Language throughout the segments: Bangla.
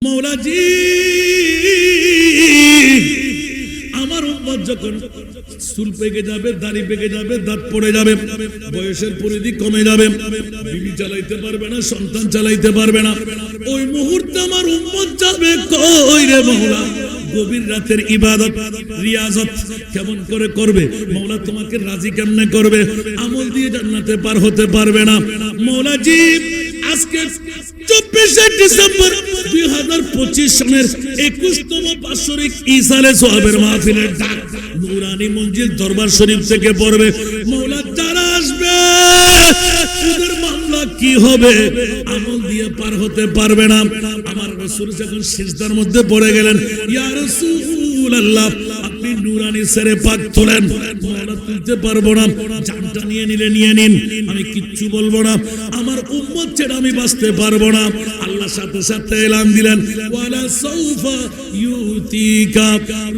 মৌলাজি আমার উম্মত যখন চুল পেকে যাবে, দাড়ি পেকে যাবে, দাঁত পড়ে যাবে, বয়সের পরিধি কমে যাবে, বিবি চালাইতে পারবে না, সন্তান চালাইতে পারবে না, ওই মুহূর্তে আমার উম্মত যাবে কই রে মৌলা? গভীর রাতের ইবাদত রিয়াজত কেমন করে করবে? মৌলা তোমাকে রাজি কেমনে করবে? আমল দিয়ে জান্নাতে পার হতে পারবে না। মৌলাজি আজকে 24শে ডিসেম্বর 2025 সনের 21তম বাৎসরিক ইসালে সোহাবের মাহফিলের ডাক নুরানি মঞ্জিল দরবার শরীফ থেকে পড়বে। মৌলা যারা আসবে ওদের মামলা কি হবে? আমল দিয়ে পার হতে পারবে না। আমার রাসূল যখন সিজদার মধ্যে পড়ে গেলেন, ইয়া রাসূলুল্লাহ আপনি নুরানি সেরে পাক তোলেন। মৌলা তুলতে পারবো না, জানটা নিয়ে নিলে নিয়ে নিন, আমি কিচ্ছু বলবো না, আমার উম্মত ছেড়ে আমি বাঁচতে পারবো না। আল্লাহ সাথে সাথে এলান দিলেন, ওয়ালা সাউফা ইউতিকা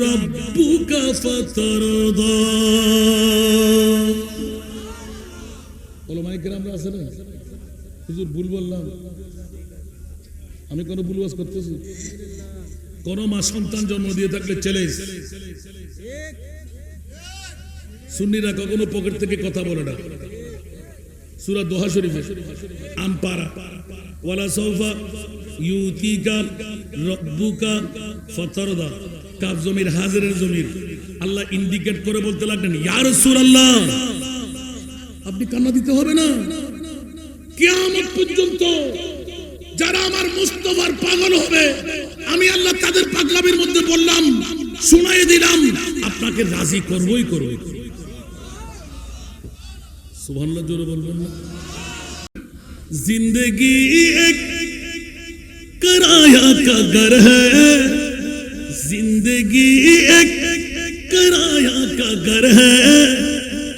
রাব্বুকা ফাতারদা। ওলামায়ে কেরামরা আছে না? হুজুর ভুল বললাম? আমি কোনো ভুল ওয়াজ করতেছি? কোন মা সন্তান জন্ম দিয়ে থাকলে ছেলে, সুন্নিরা কখনো পকেট থেকে কথা বলে না। সূরা দোহা শরীফে আমপারা, ওয়ালা সাউফা ইউতিকা রাব্বুকা ফাতারদা, কাফ জমির হাজিরের জমির আল্লাহ ইন্ডিকেট করে বলতে লাগলেন, ইয়া রাসূলুল্লাহ আপনি কান্না দিতে হবে না। কিয়ামত পর্যন্ত যারা আমার মুস্তাফার পাগল হবে, আমি আল্লাহ তাদের পাগলামির মধ্যে বললাম, শুনাই দিলাম, আপনাকে রাজি করবই করব। সুবহানাল্লাহ জোরে বলবেন না? जिंदगी एक किराया का घर है, जिंदगी एक किराया का घर है,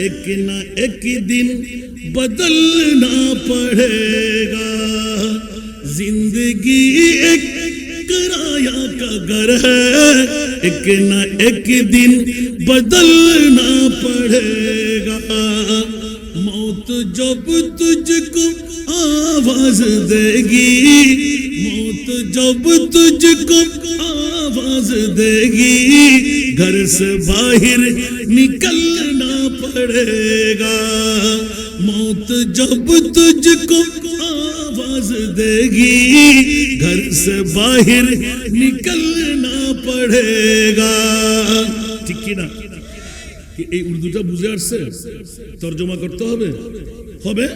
एक ना एक दिन बदलना पड़ेगा। जिंदगी एक किराया का घर है, एक ना एक दिन बदलना पड़ेगा। मौत जब तुझको आवाज देगी, मौत जब तुझको आवाज देगी, घर से बाहर निकलना पड़ेगा। मौत जब तुझको आवाज देगी, घर से बाहर निकलना पड़ेगा। ठीक কি না? এই উর্দুটা বুঝে আসছে? তরজমা করতে হবে হবে?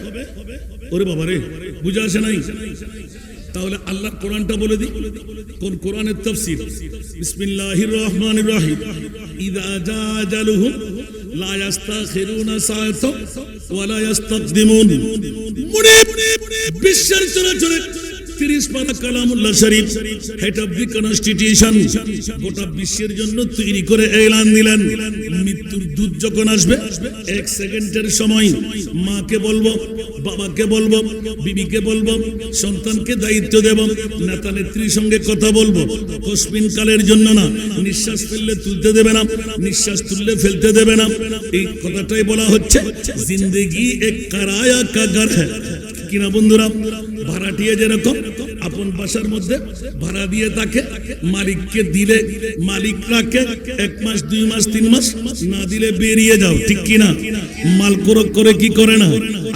ওরে বাবা রে, বুঝে আসে নাই? তাহলে আল্লাহ কোরআনটা বলে দিই। কোন কোরআনের তাফসীর? বিসমিল্লাহির রহমানির রহিম, ইযা জা আজালুহুম লা ইস্তাখিরুনা সাআতাও ওয়া লা ইস্তাকদিমুন। বিশ্বের চরাচরে 30 পারা কালামুল্লাহ শরীফ, হেড অফ দি কনস্টিটিউশন, গোটা বিশ্বের জন্য তৈরি করে এলান দিলেন, মৃত্যুর দূত যখন আসবে 1 সেকেন্ডের সময় মাকে বলবো, বাবাকে বলবো, বিবিকে বলবো, সন্তানকে দায়িত্ব দেব, নেতা নেত্রীর সঙ্গে কথা বলবো, কসমিন কালের জন্য না। নিঃশ্বাস ফেললে তুলতে দেবে না, নিঃশ্বাস তুললে ফেলতে দেবে না। এই কথাটাই বলা হচ্ছে জিন্দেগি এক কারায়া কা ঘর হ্যায়। কিনা বন্ধুরা? ভাড়াটিয়া যেরকম আপন বাসার মধ্যে ভাড়া দিয়ে থাকে, মালিককে দিলে মালিক রাখে 1 মাস 2 মাস 3 মাস, না দিলে বেরিয়ে যাও, ঠিক কিনা? মাল করে কি করে না?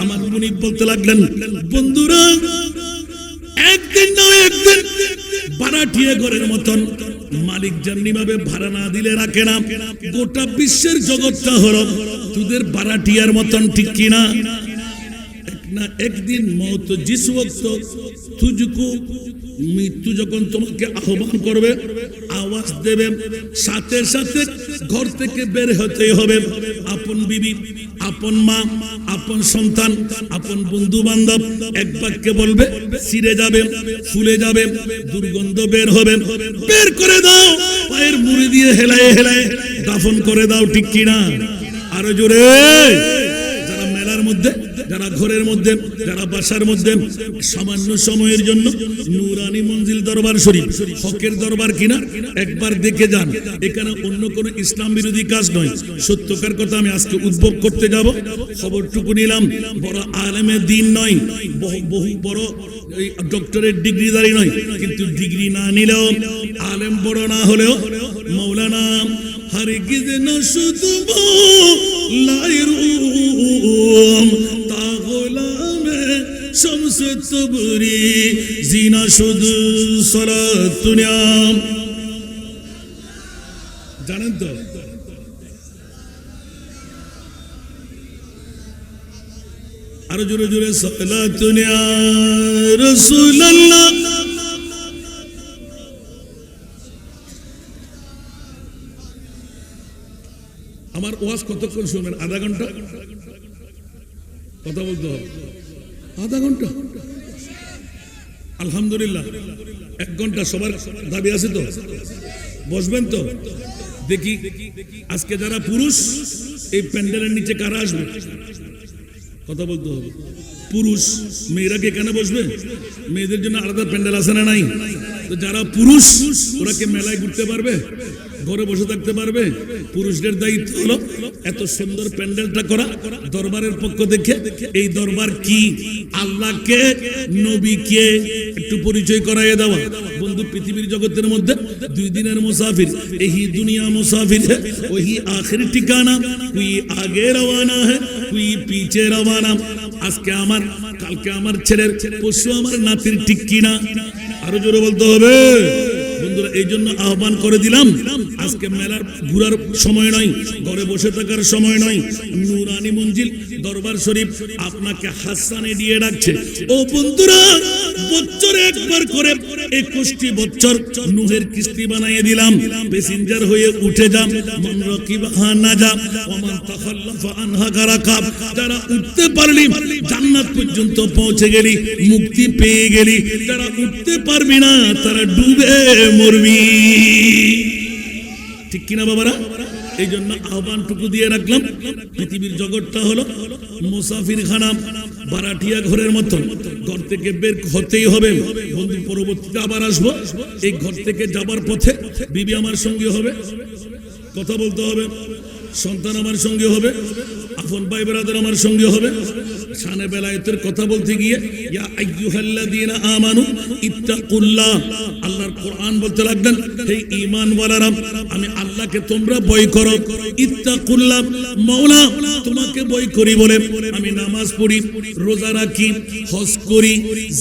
আমার মুনিব বলতে লাগলেন, বন্ধুরা একদিন না একদিন ভাড়াটিয়া ঘরের মতন মালিক যেমনিভাবে ভাড়া না দিলে রাখে না, গোটা বিশ্বের জগৎটা হলো তোদের ভাড়াটিয়ার মতন, ঠিক কিনা? না একদিন মৌত জিস ওয়াক্ত তুঝকো, মৃত্যু যখন তোমাকে আহ্বান করবে, আওয়াজ দেবে, সাথে সাথে ঘর থেকে বের হতে হবে। আপন বিবি, আপন মা, আপন সন্তান, আপন বন্ধু বান্ধব এক বাক্যে বলবে, ছিঁড়ে যাবে, ফুলে যাবে, দুর্গন্ধ বের হবে, বের করে দাও, পায়ের মুড়ি দিয়ে হেলায় হেলায় দাফন করে দাও, ঠিক কিনা? আরো জোরে। যারা মেলার মধ্যে যারা ঘরের মধ্যে, যারা বাসার মধ্যে সামান্য সময়ের জন্য নুরানি মঞ্জিল দরবার শরীফ হকের দরবার কিনা একবার দেখে যান। এখানে অন্য কোনো ইসলাম বিরোধী কাজ নয়, সত্যকার কথা আমি আজকে উদ্ভব করতে যাব। খবরটুকু নিলাম, বড় আলেমে দিন নয়, বহু বড় ডক্টরের ডিগ্রিধারী নয়, কিন্তু ডিগ্রি না নিলেও আলেম বড় না হলেও মৌলানা হরগিজ না শুধু লাইরুম তা গোলামে শামসে তবরি জিনা শুধু সালাত দুনিয়া। জানেন তো আরো জোরে জোরে সালাতুন ইয়া রাসূলুল্লাহ। আমার ওয়াজ কতক্ষণ শুনবেন? আধা ঘন্টা কথা বলতে হবে, আধা ঘন্টা। আলহামদুলিল্লাহ 1 ঘন্টা সবার দাবি আছে তো? বসবেন তো? দেখি আজকে যারা পুরুষ এই প্যান্ডেলের নিচে কারা আসবে? কথা বলতে হবে। পুরুষ মেয়েরা কি এখানে বসবে? মেয়েদের জন্য আলাদা প্যান্ডেল আছে না নাই? তো যারা পুরুষ ওরা কি মেলায় ঘুরতে পারবে? ঘরে বসে থাকতে পারবে? পুরুষদের দায়িত্ব হলো এত সুন্দর প্যান্ডেলটা করা দরবারের পক্ষ থেকে। এই দরবার কি? আল্লাহকে, নবীকে একটু পরিচয় করাইয়ে দেওয়া। বন্ধু, পৃথিবীর জগতের মধ্যে 2 দিনের মুসাফির, এই দুনিয়া মুসাফির है, वही आखिरी ठिकाना, कोई आगे रवाना है, कोई पीछे रवाना। আজকে আমার, কালকে আমার ছেলের, পরশু আমার নাতির, ঠিক কিনা? আরো জোরে বলতে হবে বন্ধুরা। এই জন্য আহ্বান করে দিলাম, আজকে মেলার ঘুরার সময় নয়, ঘরে বসে থাকার সময় নয়। নুরানি মঞ্জিল দরবার শরীফ আপনাকে হাসানে দিয়ে ডাকছে। ও বন্ধুরা, বছরে একবার করে 21টি বছর নুহের কিস্তি বানিয়ে দিলাম। প্যাসেঞ্জার হয়ে উঠে যান, মান রাকিবাহা নাজা ওয়া মান তাখাল্লাফা আনহা গারাকাব। যারা উঠতে পারলি জান্নাত পর্যন্ত পৌঁছে গেলি, মুক্তি পেয়ে গেলি। যারা উঠতে পারবি না তারা ডুবে মরবি, ঠিক কিনা বাবারা? এই জন্য আহ্বানটুকু দিয়ে রাখলাম। পৃথিবীর জগৎটা হলো মুসাফির খানা, বারাটিয়া ঘরের মতো। ঘর থেকে বের হতেই হবে বন্ধু। পরবর্তীতে আবার আসবো। এই ঘর থেকে যাবার পথে বিবি আমার সঙ্গে হবে, কথা বলতে হবে, সন্তান আমার সঙ্গে হবে, আপন ভাই ব্রাদার আমার সঙ্গে হবে। শানে বেলায়েতের কথা বলতে গিয়ে ইয়া আইয়ুহাল্লাযীনা আমানু ইত্তাকুল্লাহ, আল্লাহর কোরআন বলতে লাগলেন, হে ঈমানওয়ালারা, আমি আল্লাহকে তোমরা ভয় করো। ইত্তাকুল্লাহ, মাওলা তোমাকে ভয় করি বলে আমি নামাজ পড়ি, রোজা রাখি, হজ করি,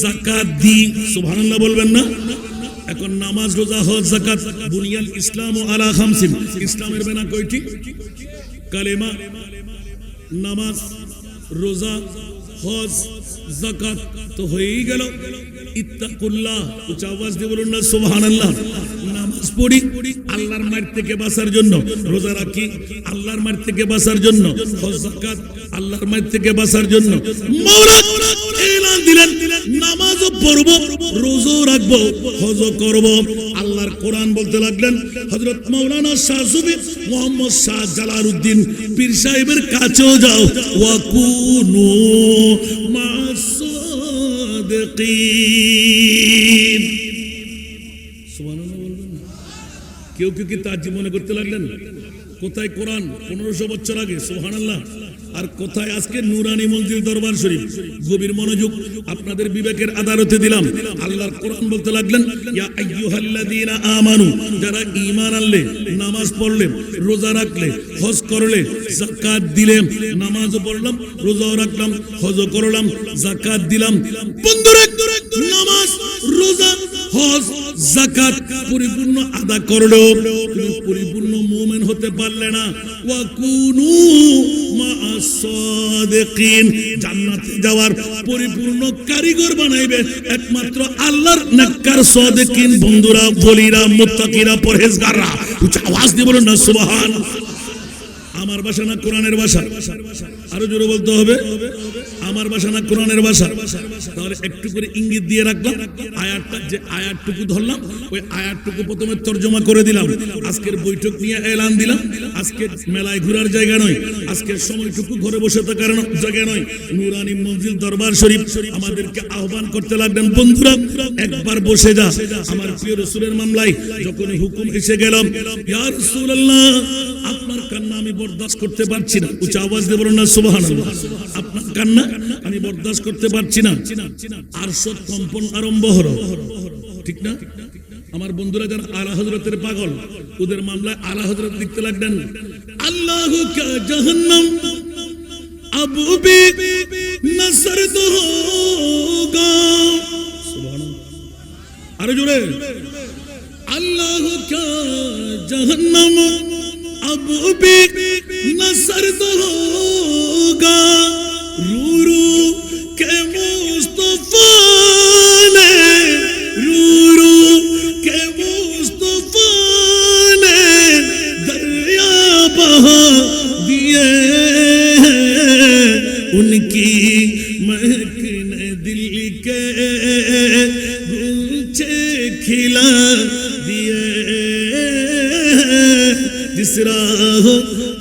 যাকাত দিই। সুবহানাল্লাহ বলবেন না? এখন নামাজ, রোজা, হজ, যাকাত, বুনিয়াল ইসলাম আলা খামসিন। ইসলামের বেনা কয়টি? কালেমা, নামাজ, রোজা, হজ, যাকাত তো হয়েই গেল। ইত্তাকুল্লাহ, উচ্চ আওয়াজ দিয়ে বলুন না সুবহানাল্লাহ। নামাজ পড়ি আল্লাহর মার থেকে বাঁচার জন্য, রোজা রাখি আল্লাহর মার থেকে বাঁচার জন্য, হজ যাকাত আল্লাহর মার থেকে বাঁচার জন্য। মাওলা এলান দিলেন, নামাজও পড়ব, রোজাও রাখবো, হজও করব। আল্লাহর কোরআন বলতে লাগলেন, হযরত মাওলানা শাহ সুফি মুহাম্মদ শাহ জালালউদ্দিন পীর সাহেবের কাছেও যাও, ওয়া কুনু মা'আস সাদিকিন। সুবহানাল্লাহ বলবেন না? কেউ কেউ কি তাজ্জুব মনে করতে লাগলেন? কোথায় কোরআন 1500 বছর আগে, সুবহানাল্লাহ, আর কোথায় আজকে নুরানি মঞ্জিল দরবার শরীফ। গভীর মনোযোগ, আপনাদের বিবেকের আদালতে দিলাম। আল্লাহর কোরআন বলতে লাগলেন, ইয়া আইয়ুহাল্লাযীনা আমানু, যারা ঈমান আনলে, নামাজ পড়লে, রোজা রাখলে, হজ করলে, যাকাত দিলে। নামাজও পড়লাম, রোজাও রাখলাম, হজও করলাম, যাকাত দিলাম। বন্ধুরা, নামাজ, রোজা, হজ, যাকাত পরিপূর্ণ আদা করলেও তুমি পরিপূর্ণ মুমিন হতে পারলে না। ওয়া কুনু মা'আস সাদিকিন, জান্নাতে যাওয়ার পরিপূর্ণ কারিগর বানাইবে একমাত্র আল্লাহর নেককার সাদিকিন বন্ধুরা, ওলিরা, মুত্তাকিরা, পরহেজগাররা। উচ্চ আওয়াজ দিয়ে বলুন না সুবহান। আমার ভাষা না কোরআনের ভাষা? আরো জোরে বলতে হবে, আমার ভাষা না কোরআনের ভাষা। তাহলে একটু করে ইঙ্গিত দিয়ে রাখলাম, আয়াতটা যে আয়াতটুকু ধরলাম ওই আয়াতটুকু প্রথমে তর্জমা করে দিলাম। আজকের বৈঠক নিয়ে এলান দিলাম, আজকে মেলায় ঘোরার জায়গা নয়, আজকের সময়টুকু ঘরে বসে থাকার জায়গা নয়। নুরানি মঞ্জিল দরবার শরীফ আমাদেরকে আহ্বান করতে লাগলেন, বন্ধুরা একবার বসে যা। আমার প্রিয় রাসূলের মামলায় যখন হুকুম এসে গেলাম, ইয়া রাসূলুল্লাহ আপনার কান্না আমি বরদাস্ত করতে পারছি না। উচ্চ আওয়াজ দিয়ে বলুন না সুবহানাল্লাহ। আপনার কান্না আমি বরদাস্ত করতে পারছি না। আরশ কম্পন আরম্ভ হলো, ঠিক না? আমার বন্ধুরা যারা আলা হযরতের পাগল, ওদের মামলায় আলা হযরত লিখতে লাগলেন, আল্লাহু কা জাহান্নাম আবু বি নসর তো হোগা। সুবহানাল্লাহ, আরো জোরে, আল্লাহু কা জাহান্নাম আবু বি নসর তো হোগা। রু রু কে মুস্তাফা ने, रू रू के मुस्तफा ने दरिया बहा दिए, उनकी महक ने दिल के गुलछे खिला दिए, जिस राह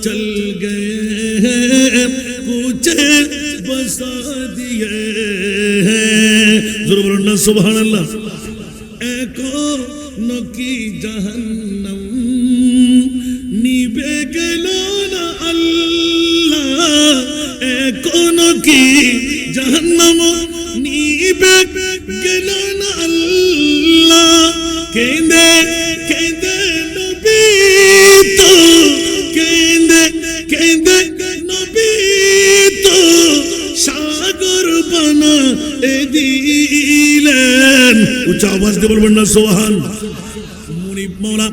चल गए कुछ बसा दिए। জোরে বলুন না সুবহানাল্লাহ। এখনো কি জাহান্নাম নিভে গেল না আল্লাহ, এখনো কি জাহান্নাম নিভে গেল না আল্লাহ। কেঁদে কেঁদে নবী তো, কেঁদে কেঁদে নবী তো সাগর বানা দিলেন। উচ্চ আওয়াজ দিয়ে বলবেন না সুবহান। মুনিব মাওলা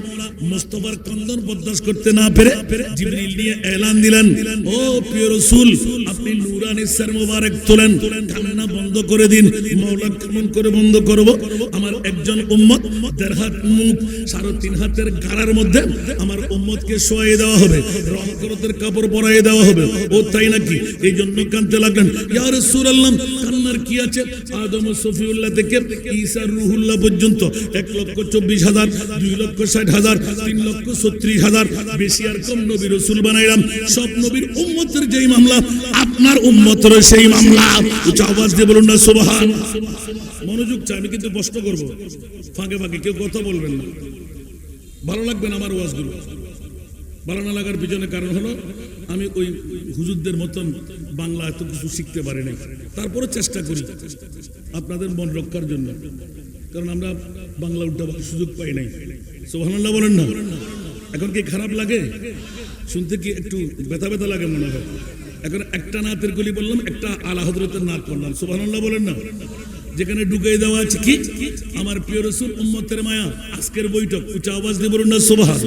মুস্তাফার কন্দন বরদাস্ত করতে না পেরে জিবরিল নিয়ে এলান দিলেন, ও প্রিয় রাসূল আপনি নূরানি সর মোবারক তোলেন, কান্না বন্ধ করে দিন। মাওলা কেমন করে বন্ধ করব? আমার একজন উম্মত ১.৫ হাত মুখ ৩.৫ হাতের গাড়ার মধ্যে আমার উম্মতকে শোয়াই দেওয়া হবে, রহমতের কাপড় পরাই দেওয়া হবে। ও তাই নাকি? এই জন্য কাঁদতে লাগলেন, ইয়া রাসূলুল্লাহ কান্নার কি আছে? আদম ও সফিউল্লাহ থেকে ঈসা রুহুল্লাহ পর্যন্ত ১,২৪,০০০, ২,৬০,০০০, ৩,৩৬,০০০, বেশি আর কম নবী রাসূল বানাইলাম। সব নবীর উম্মতের যেই মামলা আপনার উম্মতের সেই মামলা। উচ্চ আওয়াজ দিয়ে বলুন না সুবহান। মনোযোগ চাই, আমি কিন্তু কষ্ট করব, ফাঁকে ফাঁকে কেউ কথা বলবেন না। ভালো লাগবে না আমার ওয়াজগুলো। ভালো না লাগার পিছনে কারণ হলো আমি ওই হুজুরদের মতন বাংলা এত কিছু শিখতে পারি নাই, তারপরে চেষ্টা করি আপনাদের মন রক্ষার জন্য, কারণ আমরা বাংলা উল্টাবার সুযোগ পাই নাই। সুবহানাল্লাহ বলেন না। এখন কি খারাপ লাগে শুনতে? কি একটু ব্যথা ব্যথা লাগে মনে হয়? এখন একটা নাতের কলি বললাম, একটা আলা হযরতের নাত করলাম। সুবহানাল্লাহ বলেন না। যেখানে ঢুকাই দেওয়া আছে কি আমার প্রিয় রাসূল উম্মতের মায়া। আজকের বৈঠক উচ্চ আওয়াজ দিয়ে বলুন না সুবহান।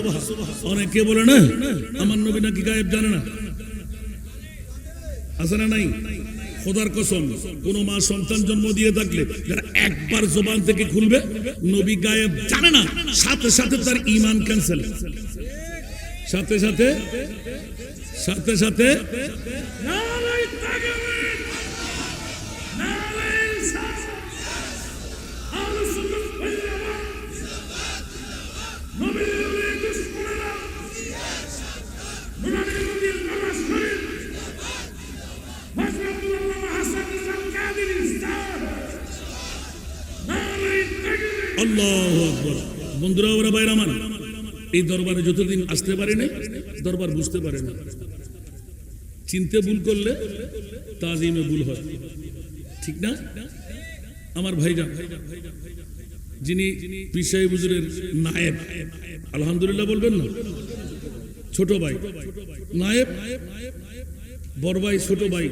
অনেকে বলে না আমার নবী নাকি গায়েব জানে না, আছে না নাই? খোদার কসম, কোন মা সন্তান জন্ম দিয়ে থাকলে যারা একবার জবান থেকে খুলবে নবী গায়েব জানে না, সাথে সাথে তার ঈমান ক্যান্সেল, সাথে সাথে সাথে সাথে আল্লাহু আকবার। বন্ধুরা ওরা ভাইরা আমার, এই দরবারে যতদিন আসতে পারে নাই দরবার বুঝতে পারে না। চিনতে ভুল করলে তাজিমে ভুল হয়, ঠিক না? আমার ভাইজান যিনি পীর সাহেব হুজুরের নায়েব, আলহামদুলিল্লাহ বলবেন না? ছোট ভাই নায়েব, বড় ভাই ছোট ভাই,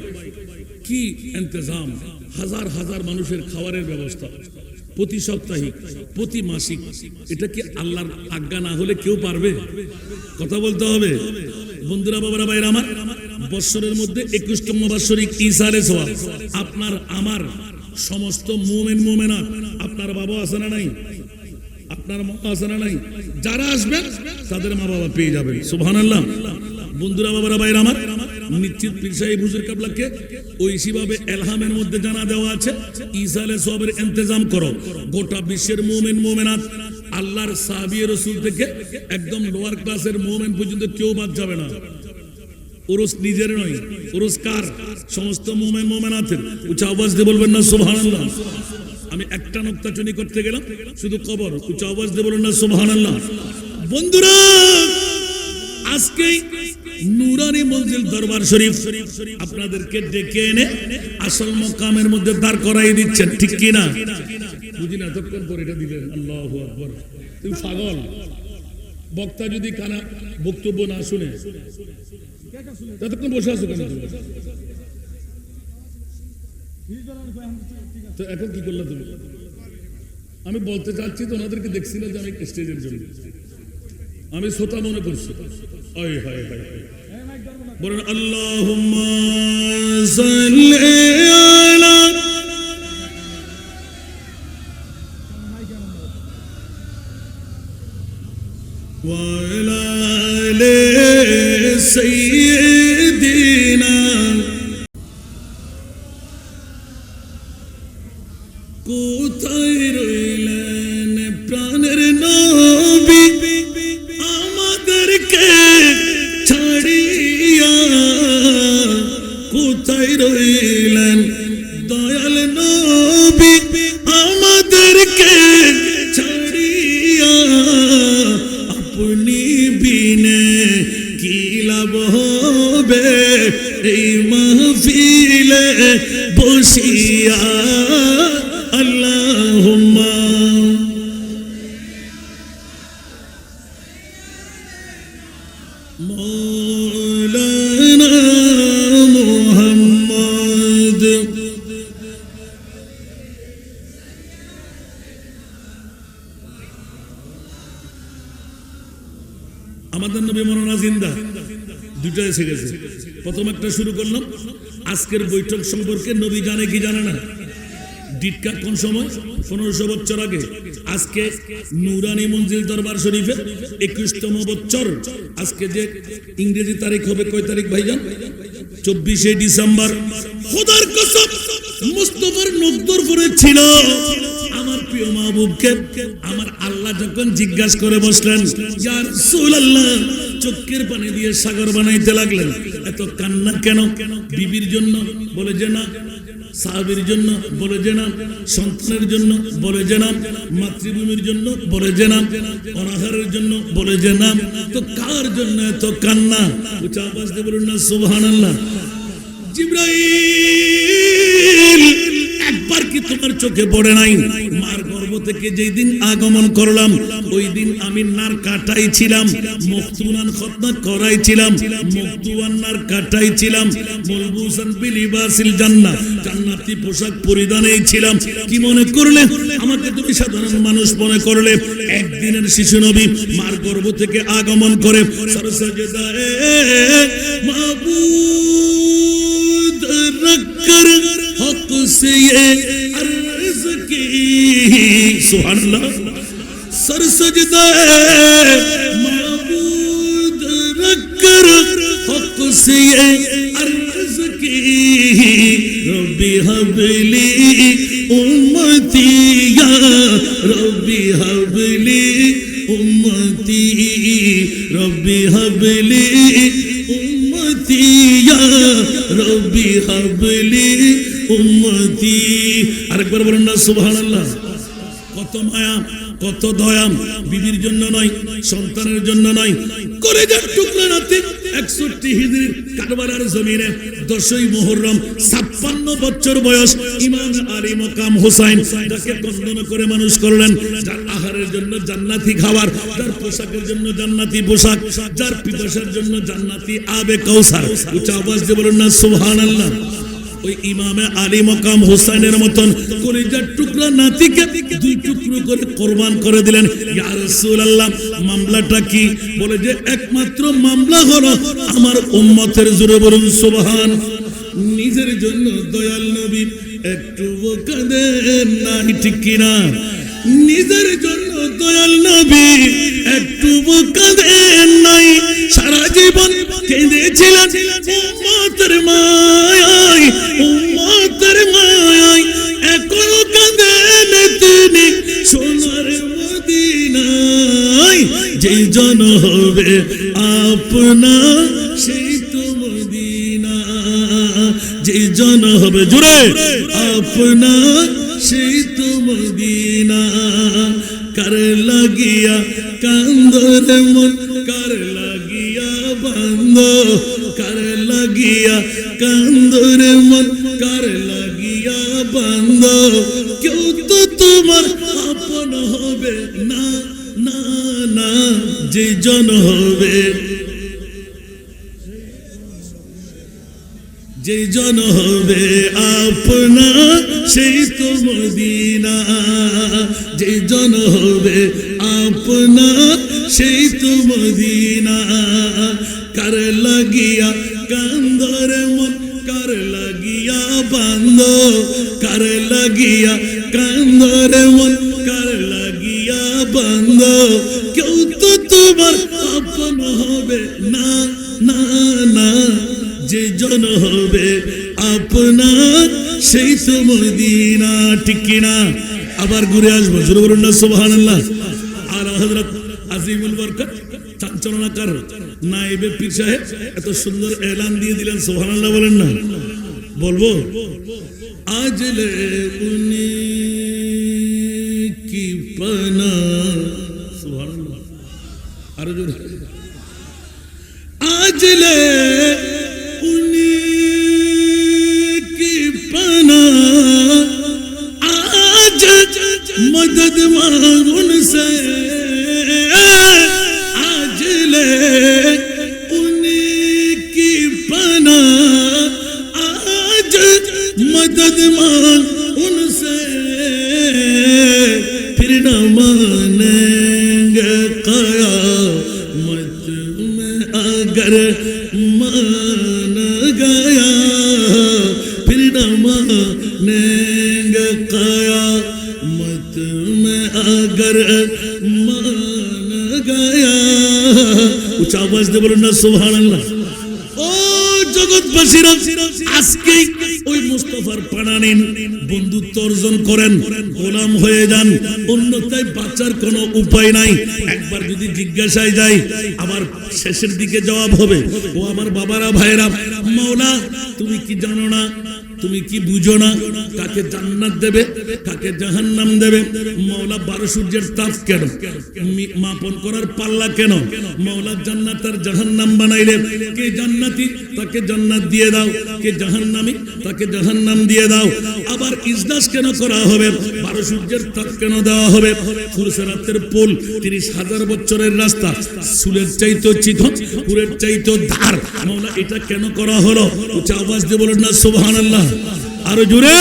কি ইন্তজাম! হাজার হাজার মানুষের খাবারের ব্যবস্থা, প্রতি সাপ্তাহিক, প্রতি মাসিক। এটা কি আল্লাহর আজ্ঞা না হলে কেউ পারবে? কথা বলতে হবে। বন্ধুরা বাবারা ভাইরা আমার, বৎসরের মধ্যে 21তম বাৎসরিক ঈসা আলাইহিস সালাম আপনার আমার সমস্ত মুমিন মুমিনাত, আপনার বাবা আছে না নাই? আপনার মা আছে না নাই? যারা আসবেন তাদের মা বাবা পেয়ে যাবেন। সুবহানাল্লাহ। বন্ধুরা বাবারা ভাইরা আমার, নিশ্চিত পীর সাহেব হুজুর কাবলাকে ওইভাবে এলহামের মধ্যে জানা দেওয়া আছে ইসালে সবের ইন্তজাম করো। গোটা বিশ্বের মুমিন মুমিনাত আল্লাহর সাহাবী রাসূল থেকে একদম লোয়ার ক্লাসের মুমিন পর্যন্ত কেউ বাদ যাবে না। উরুস নিজের নয়, উরুস কার? সমস্ত মুমিন মুমিনাতের। উচ্চ আওয়াজ দিয়ে বলবেন না সুবহানাল্লাহ। আমি একটা নক্তাচুনি করতে গেলাম, শুধু কবর। উচ্চ আওয়াজ দিয়ে বলবেন না সুবহানাল্লাহ। বন্ধুরা, আজকে নুরানি মঞ্জিল দরবার শরীফ আপনাদেরকে ডেকে এনে আসল মকামের মধ্যে দাঁড় করাই দিচ্ছেন, ঠিক কি না? বুঝি না, ততক্ষণ পরে এটা দিলেন। আল্লাহু আকবার। তুমি পাগল। বক্তা যদি কানা বক্তব্য না শুনে ততক্ষণ বসে আছো কেন? তো এখন কি করলে তুমি? আমি বলতে চাচ্ছি তো, ওনাদেরকে দেখছি না যে আমি স্টেজের জন্য আমি শ্রোতা মনে করছি। বলেন আল্লাহুম্মা সাল্লি আলা ওয়া আলা আলি সাইয়্যিদিনা। কোথায় রইলেন প্রাণের নবী আমাদেরকে ছাড়িয়া? কোথায় রইলেন দয়াল নবী আমাদেরকে ছাড়িয়া? আপনি বিনে কি লাভ হবে এই মাহফিলে বসিয়া? আল্লাহুম্মা মাওলানা মুহাম্মদ। আমাদের নবী মরনা জিন্দা, দুটো এসে গেছে। প্রথম একটা শুরু করলাম আজকের বৈঠক সম্পর্কে। নবী জানে কি জানে না? ডিটকা কোন সময়? 1500 বছর আগে। আজকে নুরানি মঞ্জিল দরবার শরীফে 21তম বছর। আজকে যে ইংরেজি তারিখ হবে কয় তারিখ ভাইজান? 24শে ডিসেম্বর। খোদার কসম, মুস্তাফার নজর পড়েছিল আমার প্রিয় মাহবুবকে। আমার আল্লাহ যখন জিজ্ঞাসা করে বসলেন, ইয়া রাসূলুল্লাহ, চোখের পানি দিয়ে সাগর বানাইতে লাগলেন, এত কান্না কেন? বিবির জন্য? বলে যে না। সাহাবীর জন্য? বলে যে না। সন্তানের জন্য? বলে যে না। মাতৃভূমির জন্য? বলে যে না। অনাহারের জন্য? বলে যে না। তো কার জন্য এত কান্না? উচ্চ আওয়াজ দিয়ে বলুন না সুবহানাল্লাহ। জিবরাইল, একবার কি তোমার চোখে পড়ে নাই? মার গর্ভ থেকে যেই দিন আগমন করলাম ওই দিন আমি নার কাটাই ছিলাম, মুক্তুনান খতনা করাই ছিলাম, মুক্তুয়ান নার কাটাই ছিলাম, মুলবুসান বিলিবাসিল জান্নাহ, জান্নাতি পোশাক পরিধানেই ছিলাম। কি মনে করলে আমাকে তুমি সাধারণ মানুষ মনে করলে? একদিনের শিশু নবী মার গর্ভ থেকে আগমন করে সরসাজদায়ে মাবুদ রক্কর হক से ये अर्ज की। सुभानअल्लाह। सर सजदा माबूद रखकर हक से ये अर्ज की। रब्बी हबली उम्मती या रब्बी हबली उम्मती, रब्बी हबली उम्मती या रब्बी हबली উম্মতি। আরেকবার বলেন না সুবহানাল্লাহ। কত মায়া, কত দয়া। বিবির জন্য নয়, সন্তানের জন্য নয়, কলেজার টুকরা নাতি 61 হিজরির কারবালার জমিনে 10ই মুহররম 56 বছর বয়স ইমাম আলী মকাম হোসাইন, যাকে কন্দন করে মানুষ করলেন, যার আহারের জন্য জান্নাতি খাবার, যার পোশাকের জন্য জান্নাতি পোশাক, যার পিপাসার জন্য জান্নাতি আবে কাউসার। উচ্চ আওয়াজ দিয়ে বলেন না সুবহানাল্লাহ। ওই ইমামে আলী মকাম হোসেনের মতন কলিজার টুকরা নাতিকে 2 টুকরো করে কোরবান করে দিলেন। ইয়া রাসূলুল্লাহ, মামলাটা কি? বলে যে একমাত্র মামলা হলো আমার উম্মতের। জোরে বলুন সুবহান। নিজের জন্য দয়াল নবী একটু কাঁদেন না, ঠিক কিনা? নিজের জন্য দয়াল নবী একটু কাঁদেন নাই। সারা জীবন কেঁদেছিলেন উম্মতের মায়ায়, উম্মতের মায়ায় এখনো কাঁদেন তিনি সোনার মদিনায়। যেই জন হবে আপনার সেই তো মদিনা, যেই জন হবে জোরে আপনার সেই তো মদিনা। কার লাগিয়া কান্দরে মন, কার লাগিয়া বান্দ, কার লাগিয়া কান্দরে মন, কার লাগিয়া বান্দ। কেউ তো তোমার আপন হবে না, না না, যে জন হবে, যে জন হবে আপনার সেই তো মদিনা, যে জন হবে আপনার সেই তো মদিনা। কার লাগিয়া কান্দর মন, কার লাগিয়া বান্দ, কার লাগিয়া কান্দর মন, কার লাগিয়া বান্দ। কেউ তো তোমার আপন হবে না, না না, যে জন হবে আপনার সেই তো মদিনা। ঠিক কিনা? আবার ঘুরে আসবো, জোরে বলুন না সুবহানাল্লাহ। আর হযরত আজিমুল বরকত চাঞ্চলনাকার নায়েবে পীর সাহেব এত সুন্দর এলান দিয়ে দিলেন, সুবহানাল্লাহ বলেন না? বলবো আজলে উনি কি পানা, সুবহানাল্লাহ। আরো জোরে আজলে উনি की पना, आज मदद मांग उनसे, आज ले उन्हीं की पना, आज मदद मांग उनसे। फिर न मानेंगे क़यामत में अगर मान गया, फिर न मानेंगे क़यामत में अगर मान गया। उच्च आवाज दे बोलो ना सुबहानाल्लाह। ও জগৎবাসীরা, আজকে ওই মুস্তাফার পানা নিন, বন্ধুত্ব অর্জন করেন, গোলাম হয়ে যান, অন্যথায় বাঁচার কোনো উপায় নাই। একবার যদি জিজ্ঞাসায় যায়, আবার শেষের দিকে জবাব হবে। ও আমার বাবারা, ভাইরা, মাওলা তুমি কি জানো না, তুমি কি বুঝো না, কাকে জান্নাত দেবে কাকে জাহান্নাম দেবে? মাওলা 12 সূর্যের তাপ কেন মাপন করার পাল্লা কেন? মাওলা জান্নাত আর জাহান্নাম বানাইলে কে জান্নাতি তাকে জান্নাত দিয়ে দাও, কে জাহান্নামী তাকে জাহান্নাম দিয়ে দাও। আবার ইজলাস কেন করা হবে? 12 সূর্যের তাপ কেন দেওয়া হবে? ফুরসরাতের পোল 30,000 বছরের রাস্তা, সুলের চাইতো চিকন, পুরের চাইতো ধার। মাওলা এটা কেন করা হলো? উচ্চ আওয়াজ দিয়ে বলেন না সুবহানাল্লাহ। আরো জোরে।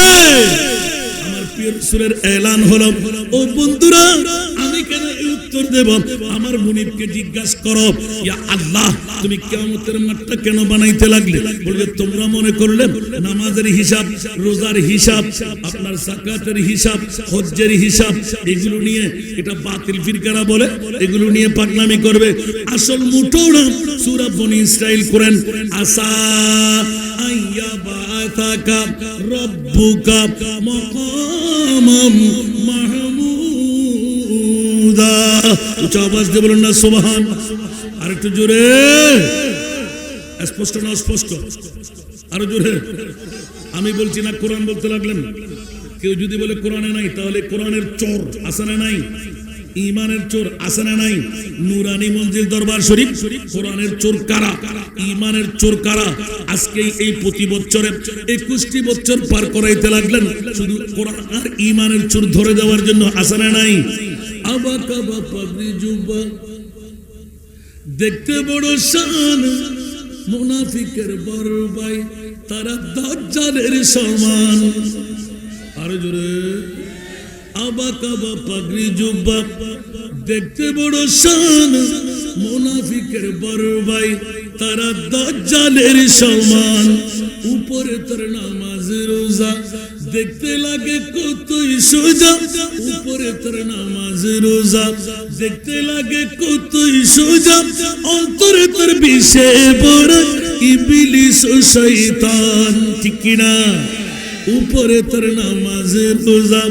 আমার প্রিয় রাসূলের এলান হলো, ও বন্ধুরা আমি কেন এই উত্তর দেব? আমার মুনিবকে জিজ্ঞাসা করো, ইয়া আল্লাহ তুমি কিয়ামতের মাঠটা কেন বানাইতে লাগলে? বলবে তোমরা মনে করলে নামাজের হিসাব, রোজার হিসাব, আপনার যাকাতের হিসাব, হজ্জের হিসাব, এগুলো নিয়ে এটা বাতিল ফিরকারা বলে এগুলো নিয়ে পাগলামি করবে। আসল মুঠো না। সূরা বনী ইসরাইল কোরআন, আসা আইয়া বাতাকা রব্বুকা মাকামাম মাহমুদা। উচ্চ আওয়াজ দিয়ে বলুন না সুবহান। আর একটু জোরে। স্পষ্ট না অস্পষ্ট? আরো জোরে। আমি বলছি না কোরআন বলতে লাগলেন। কেউ যদি বলে কোরআনে নাই, তাহলে কোরআনের চোর আছে না নাই? ইমানের চোর আছে না নাই? নুরানি মঞ্জিল দরবার শরীফ কোরআনের চোর কারা, ইমানের চোর কারা? আজকে এই প্রতি বছরে 21টি বছর পার করাইতে লাগলেন শুধু কোরআন আর ইমানের চোর ধরে দেওয়ার জন্য, আছে না নাই? আবাকাবা পাগড়ি জুব্বা দেখতে বড় শান, মুনাফিকের বড় ভাই তারা দাজ্জালের সমান। আরো জোরে। আবাকাবা পাগড়ি জুব্বা দেখতে বড় শান, মুনাফিকের বড় ভাই তারা দাজ্জালের সমান, উপরে তার নামাজ রোজা দেখতে লাগে কতই সোজা, উপরে তার নামাজ রোজা দেখতে লাগে কতই সোজা, অন্তরে তার বিষে বড় ইবলিস ও শয়তান। ঠিক কিনা? উপরে তার নামাজ রোজা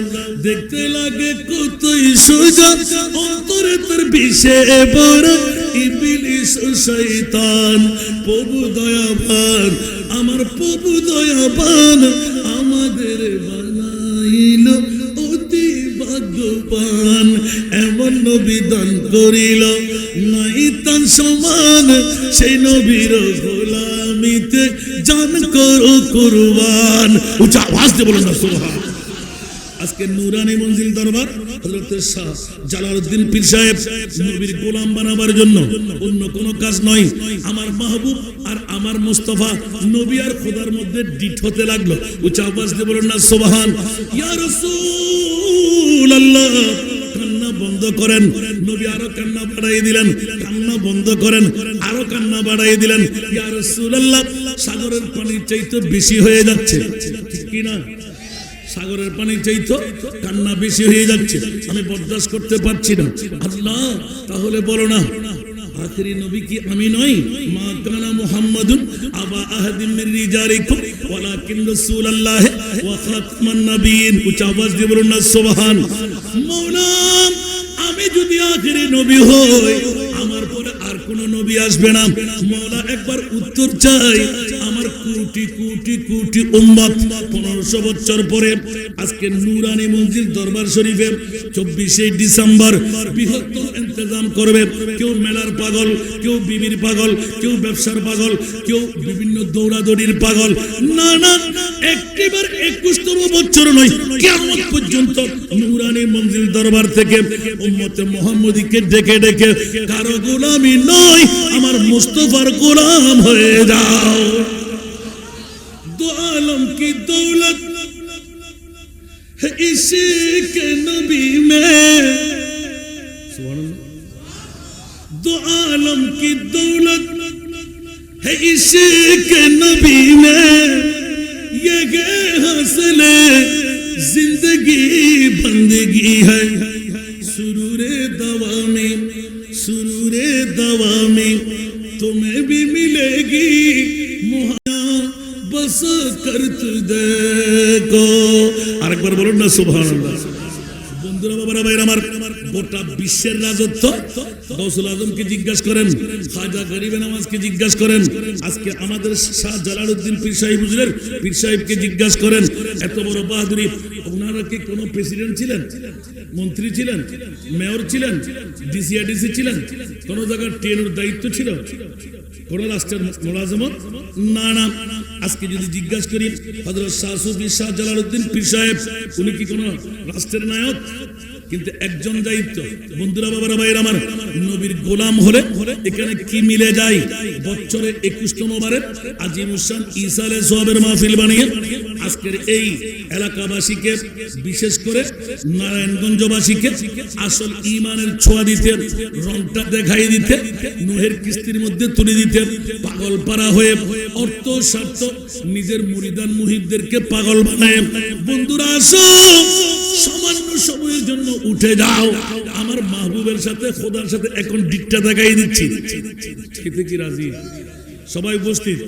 দেখতে লাগে কতই সোজা, অন্তরে তার বিষে বড় ইবলিস ও শয়তান। প্রভু দয়াবান, আমার প্রভু দয়াবান, আমাদের বানাইল অতি ভাগ্যবান, এমন নবী দান করিল নাই তার সমান, সেই নবীর গোলামিতে জান করো কুরবান। উচ্চ আওয়াজ দিয়ে বলুন না সুবহান। আজকে নুরানি মঞ্জিল দরবার হযরত শাহ জালালউদ্দিন পীর সাহেব নবীর গোলাম বানাবার জন্য, অন্য কোনো কাজ নয়। আমার মাহবুব আর আমার মুস্তাফা নবী আর খোদার মধ্যে ডিট হতে লাগলো। উচ্চ আওয়াজ দিয়ে বলুন না সুবহান। ইয়া রাসূলুল্লাহ, কান্না বন্ধ করেন। নবী আরো কান্না বাড়াই দিলেন, কান্না বন্ধ করেন, আরো কান্না বাড়াই দিলেন। ইয়া রাসূলুল্লাহ, সাগরের পানির চাইতে বেশি হয়ে যাচ্ছে। ঠিক কি না? সাগরের পানি চাইতো কান্না বেশি হয়ে যাচ্ছে, আমি বরদাস্ত করতে পারছি না। আল্লাহ, তাহলে বলো না আখেরি নবী কি আমি নই? মা কানা মুহাম্মাদুন আবা আহাদিন মির রিজালিকুম ওয়ালাকিন রাসূলুল্লাহ ওয়া খাতামান নবিয়্যিন। উচ্চ আওয়াজ দিয়ে বলুন না সুবহান। মাওলা, আমি যদি আখেরি নবী হই, আমার পরে আর কোন নবী আসবে না। মাওলা, একবার উত্তর চাই। আমার কোটি কোটি কোটি উম্মত 1500 বছর পরে আজকে নুরানি মঞ্জিল দরবার শরীফে 24 ডিসেম্বর বৃহত্তম ইন্তজাম করবে। কেউ মেলার পাগল, কেউ বিবির পাগল, কেউ ব্যবসার পাগল, কেউ বিভিন্ন দৌড়াদৌড়ির পাগল। না না, একটিবার 21তম বছর নয়, কিয়ামত পর্যন্ত নুরানি মঞ্জিল দরবার থেকে উম্মতে মুহাম্মদীকে ডেকে ডেকে কারো গোলামি নয়, আমার মুস্তাফার গোলাম হয়ে যাও। दो आलम की दौलत है इश्क नबी में, दो आलम की दौलत है इश्क नबी में, ये हौसले जिंदगी बंदगी है, सुरूरे दवा में, सुरूरे दवा में तुम्हें भी मिलेगी बस कर तू देखो। আরেকবার বলুন না সুবহানাল্লাহ। বন্ধুরা, বাবারা, ভাইরা আমার, গোটা বিশ্বের রাজত্ব গৌসুল আজমকে জিজ্ঞাসা করেন, খাজা গরিবে নওয়াজকে জিজ্ঞাসা করেন, আজকে আমাদের শাহ জালালউদ্দিন পীর সাহেব হুজুরের পীর সাহেবকে জিজ্ঞাসা করেন। এত বড় বাহাদুরি, ওনারা কি কোনো প্রেসিডেন্ট ছিলেন, মন্ত্রী ছিলেন, মেয়র ছিলেন, ডিসিআরডিসি ছিলেন, কোন জায়গার ট্রেনের দায়িত্ব ছিল, কোন রাষ্ট্রের মোলাজমত? না না। আজকে যদি জিজ্ঞাসা করি হযরত শাহ সুফি শাহ জালালউদ্দিন পীর সাহেব, উনি কি কোন রাষ্ট্রের নায়ক? কিন্তু একজন দায়িত্ব। বন্ধুরা, বাবারা, ভাইরা আমার, নবীর গোলাম হলে এখানে কি মিলে যায়? বছরে 21তম বারে আজিমুশান ঈসা আলাইহিস সালামের মাহফিল বানিয়ে আজকের এই এলাকাবাসীকে, বিশেষ করে নারায়ণগঞ্জবাসীকে আসল ঈমানের ছোঁয়া দিতে, রংটা দেখাই দিতে, নূহের কিস্তির মধ্যে তুলে দিতে, পাগল পারা হয়ে অর্থ স্বার্থ নিজের মুরিদান মুহিবদেরকে পাগল বানায়। বন্ধুরা, আসো, সামান্য সময়ের জন্য উঠে যাও, আমার মাহবুবের সাথে, খোদার সাথে এখন ডিটটা দেখাই দিচ্ছি। খেতে কি রাজি? সবাই উপস্থিত।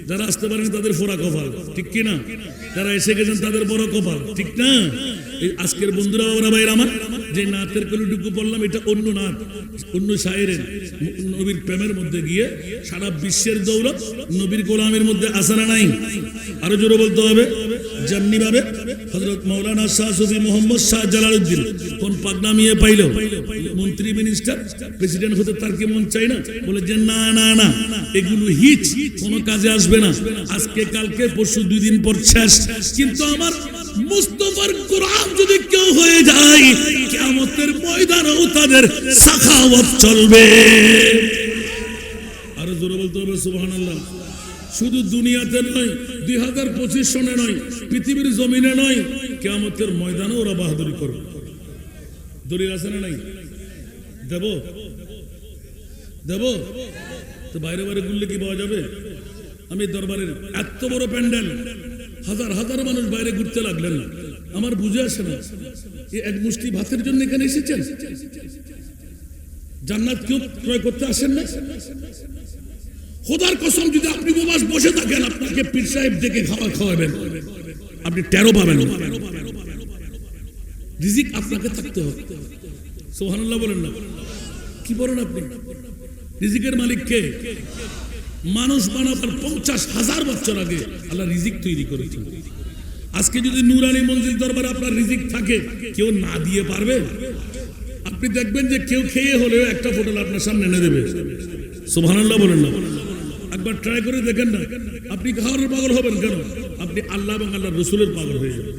যারা আসতে পারেন তাদের ফোরা কপাল, ঠিক কিনা? যারা এসে গেছেন তাদের বড় কপাল, ঠিক না? এই আজকের বন্ধুরা, বাবারা, ভাইরা আমার, যে নাতের কলিটুকু বললাম, এটা অন্য নাত, অন্য শায়েরের। নবীর প্রেমের মধ্যে গিয়ে সারা বিশ্বের দৌলত নবীর গোলামের মধ্যে আসে না নাই? আরো জোরে বলতে হবে। যেমনি ভাবে হযরত মাওলানা শাহ সুফি মোহাম্মদ শাহ জালালউদ্দিন কোন পাগনামিয়ে পাইল, মন্ত্রী, মিনিস্টার, প্রেসিডেন্ট হতে তার কি মন চাই না? বলে যে না না না, এগুলো হিচ, কোনো কাজে আসবে না। আজকে কালকে পরশু 2 দিন পর শেষ। কিন্তু আমার মুস্তাফার গোলাম যদি কেউ হয়ে যায়, কিয়ামতের ময়দানেও তাদের সাখাওয়াত চলবে। আরো জোরে বলতে হবে সুবহানাল্লাহ। শুধু দুনিয়াতে নয়, 2025 সনে নয়, পৃথিবীর জমিনে নয়, কিয়ামতের ময়দানে ওরা বাহাদুরি করবে। দলিল আছে না নাই? দেব দেব তো বাইরে বাইরে ঘুরলে কি পাওয়া যাবে? আমি দরবারের এত বড় প্যান্ডেল, হাজার হাজার মানুষ বাইরে ঘুরতে লাগলেন, আমার বুঝে আসে না এই এক মুষ্টি ভাতের জন্য এখানে এসেছেন? জান্নাত কেউ ক্রয় করতে আসেন না? খোদার কসম, যদি আপনি উপবাস বসে থাকেন, আপনাকে পীর সাহেব ডেকে খাবার খাওয়াবেন, আপনি টেরো পাবেন। রিজিক আপনাকে থাকতে হবে। সুবহানাল্লাহ বলেন না? কি বলেন আপনি? রিজিকের মালিক কে? মানুষ বানাবার 50,000 বছর আগে আল্লাহ রিজিক তৈরি করেছেন। আজকে যদি নুরানি মঞ্জিল দরবারে আপনার রিজিক থাকে, কেউ না দিয়ে পারবে? আপনি দেখবেন যে কেউ খেয়ে হলেও একটা ফোটল আপনার সামনে এনে দেবে। সুবহানাল্লাহ বলেন না? একবার ট্রাই করে দেখেন না, আপনি খাওয়ার পাগল হবেন কেন? আপনি আল্লাহ এবং আল্লাহ রসুলের পাগল হয়ে যাবেন।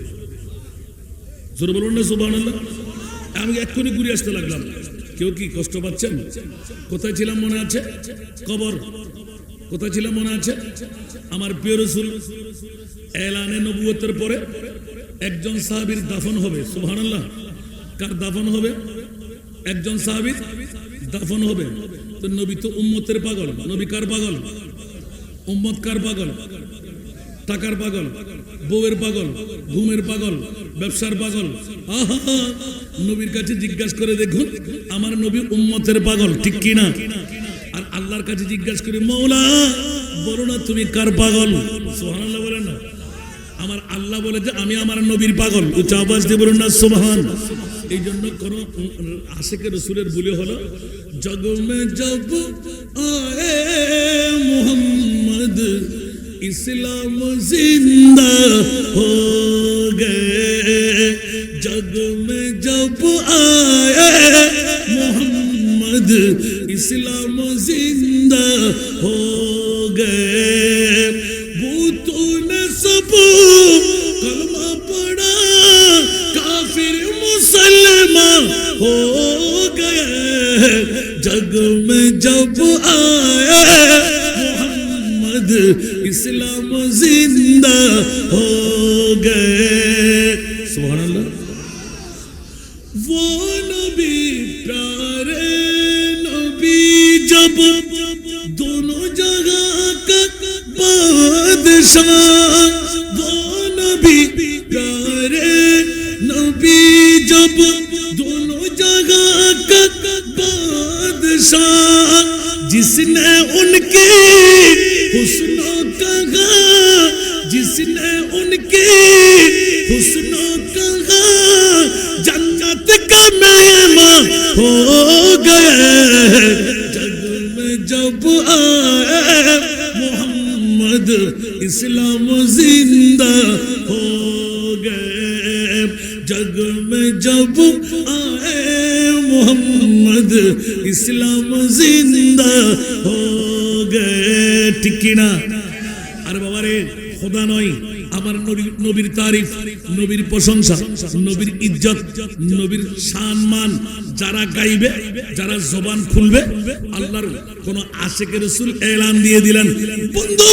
জোরে বলুন না সুবহানাল্লাহ। আমি এক্ষুনি ঘুরে আসতে লাগলাম। কেউ কি কষ্ট পাচ্ছেন? কোথায় ছিলাম মনে আছে? কবর। কোথায় ছিলাম মনে আছে? আমার প্রিয় রাসূল এলানে নবুয়তের পরে একজন সাহাবীর দাফন হবে। সুবহানাল্লাহ। কার দাফন হবে? একজন সাহাবীর দাফন হবে। তো নবী তো উম্মতের পাগল। নবী কার পাগল? উম্মত কার পাগল? টাকার পাগল, বউয়ের পাগল, ঘুমের পাগল, ব্যবসার পাগল। আহা, নবীর কাছে জিজ্ঞাসা করে দেখুন, আমার নবী উম্মতের পাগল, ঠিক কি না? আর আল্লাহর কাছে জিজ্ঞাসা করে, মওলা বলো না তুমি কার পাগল? সুবহানাল্লাহ বলেন না? আমার আল্লাহ বলে যে আমি আমার নবীর পাগল। উচ্চ আওয়াজ দিয়ে বলুন না সুবহান। এই জন্য কোন আশিকে রসুলের বলে হলো, জগ মে জব আয়ে মুহাম্মদ इस्लाम जिंदा हो गए, जग में जब आए मोहम्मद इस्लाम जिंदा हो गए। भूतों ने सब कलमा पढ़ा, काफिर मुसलमान हो गए। जग में जब आए इस्लाम जिंदा हो गए। सुभान अल्लाह। वो नबी प्यारे नबी जब दोनों जगह का बादशाह, वो नबी प्यारे नबी जब दोनों जगह का बादशाह, जिसने उनकी हुस्नो कहा, जिसने उनकी हुस्नो कहा, जन्नत का मेहमान हो गए। जग में जब आए मोहम्मद इस्लाम जिंदा हो गए। जग में जब आए मोहम्मद इस्लाम जिंदा हो गए। ঠিক কিনা? আরে বাবা রে, খোদা নয়, আমার নবীর তারিফ, নবীর প্রশংসা, নবীর ইজ্জত, নবীর সম্মান যারা গাইবে, যারা জবান খুলবে, আল্লাহর কোন আশিকে রাসূল এলান দিয়ে দিলেন, বন্ধু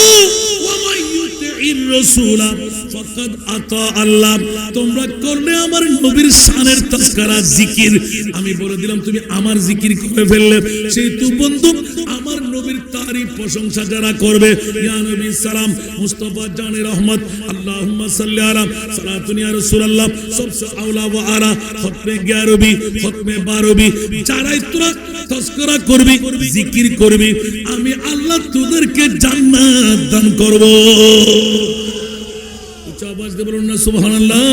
তোমরা করলে আমার নবীর শানের তাজকিরা জিকির, আমি বলে দিলাম তুমি আমার জিকির করে ফেললে। সেই তো বন্ধু আমার নবীর তারিফ প্রশংসা যারা করবে, ইয়া নবী সালাম মুস্তাফা জানে রহমত, আল্লাহুম্মা সাল্লি আলা সালাতুন ইয়া রাসূলুল্লাহ সবসে আওলা ওয়া আরা, খতমে 11 খতমে 12 যারাই তোরা তাজকিরা করবি, জিকির করবি, আমি আল্লাহ তোদেরকে জান্নাত দান করব। আওয়াজ দিয়ে বলুন না সুবহানাল্লাহ।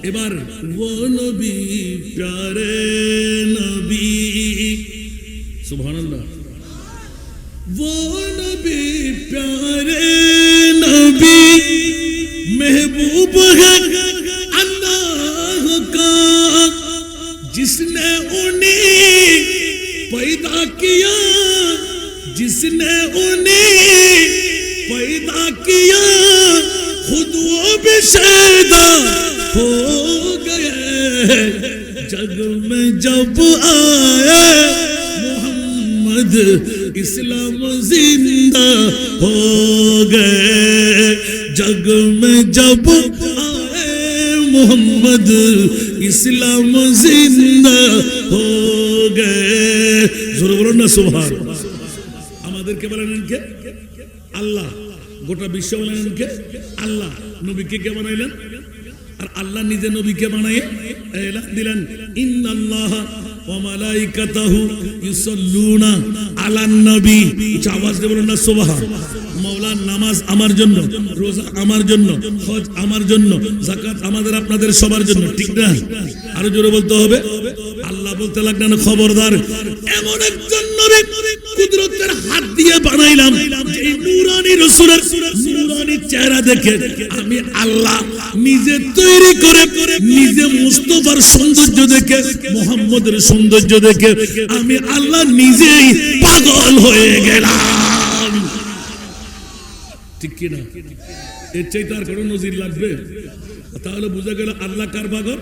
এবার ও নবী প্যারে নবী, সুবহানাল্লাহ, वो नबी प्यारे नबी महबूब है अल्लाह का, जिसने उन्हें पैदा किया, जिसने उन्हें पैदा किया, खुद वो भी शैदा हो गए। जग में जब आए मोहम्मद इस्लाम जिंदा हो गए। जग में जब आए मोहम्मद इस्लाम जिंदा हो गए। जोर बोलो ना सुभान। আমাদেরকে বানালেন কে? আল্লাহ। গোটা বিশ্ব বানালেন কে? আল্লাহ। নবীকে কে বানাইলেন? আর আল্লাহ নিজে নবীকে বানাইয়ে এলান দিলেন, ইন্নাল্লাহা ওয়া মালাইকাতাহু ইউসাল্লুনা আলান নবী। আওয়াজ দিয়ে বলুন না সুবহান। মাওলার নামাজ আমার জন্য, রোজা আমার জন্য, হজ আমার জন্য, যাকাত আমাদের আপনাদের সবার জন্য, ঠিক না? আরো জোরে বলতে হবে। আল্লাহ বলতে লাগলেন, খবরদার, এমন একজন নবী কুদরতের হাত দিয়ে বানাইলাম, এই নূরানী রাসূলের নূরানী চেহারা দেখে আমি আল্লাহ নিজে তৈরি করে, নিজে মুস্তাফার সৌন্দর্য দেখে, মুহাম্মদের সৌন্দর্য দেখে আমি আল্লাহ নিজেই পাগল হয়ে গেলাম। ঠিক কি না? এর চাইতে আর কোনো নজির লাগবে? তাহলে বোঝা গেল আল্লাহ কার পাগল?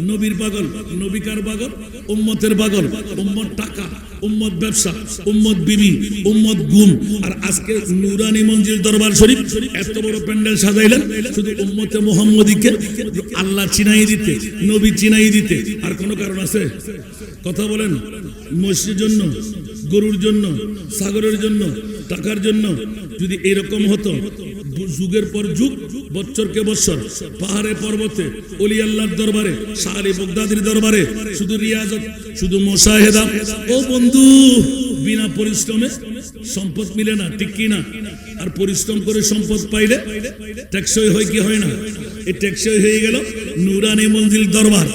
নবীর পাগল। নবী কার পাগল? উম্মতের পাগল। উম্মত টাকা, উম্মত ব্যবসা, উম্মত বিবি, উম্মত গুম। আর আজকে নূরানী মঞ্জিল দরবার শরীফ এত বড় প্যান্ডেল সাজাইলেন শুধু উম্মতে মুহাম্মদীকে আল্লাহ চিনাই দিতে, নবী চিনাই দিতে। আর কোনো কারণ আছে? কথা বলেন। মসজিদের জন্য, গরুর জন্য, সাগরের জন্য, টাকার জন্য? যদি এরকম হতো, যুগের পর যুগ, বছরকে বছর, পাহাড়ে পর্বতে, ওলি আল্লাহর দরবারে, শাহরি বগদাদির দরবারে শুধু রিয়াজত, শুধু মুশাহেদা। ও বন্ধু, বিনা পরিশ্রমে সম্পদ মিলে না, ঠিক কি না? আর পরিশ্রম করে সম্পদ পাইলে টেকসই হয় কি হয় না? এই টেকসই হয়ে গেল নূরানী মঞ্জিল দরবার।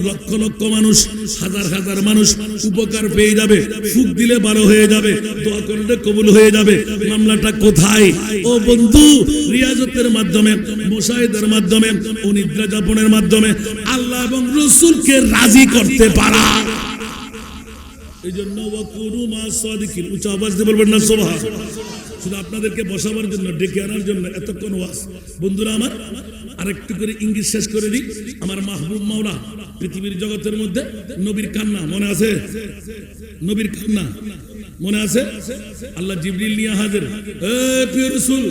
লক্ষ লক্ষ মানুষ, হাজার হাজার মানুষ উপকার পেয়ে যাবে, ফুক দিলে ভালো হয়ে যাবে, দোয়া করলে কবুল হয়ে যাবে। মামলাটা কোথায়? ও বন্ধু, রিয়াজতের মাধ্যমে, মুশাহিদার মাধ্যমে, অনিদ্রা যাপনের মাধ্যমে আল্লাহ এবং রাসূলকে রাজি করতে পারা। এই জন্য ওয়াকুনু মা সাদিকিন, উচ্চ আওয়াজ দিয়ে বলবেন না সুবহান। শুধু আপনাদেরকে বসাবার জন্য, ডেকে আনার জন্য এতক্ষণ ওয়াজ। বন্ধুরা আমার, আরেকটু করে ইংলিশ শেষ করে দিই। আমার মাহবুব মাওলা পৃথিবীর জগতের মধ্যে নবীর কান্না মনে আছে? নবীর কান্না মনে আছে? আল্লাহ জিবরিল নিয়ে হাজির, এ প্রিয় রাসূল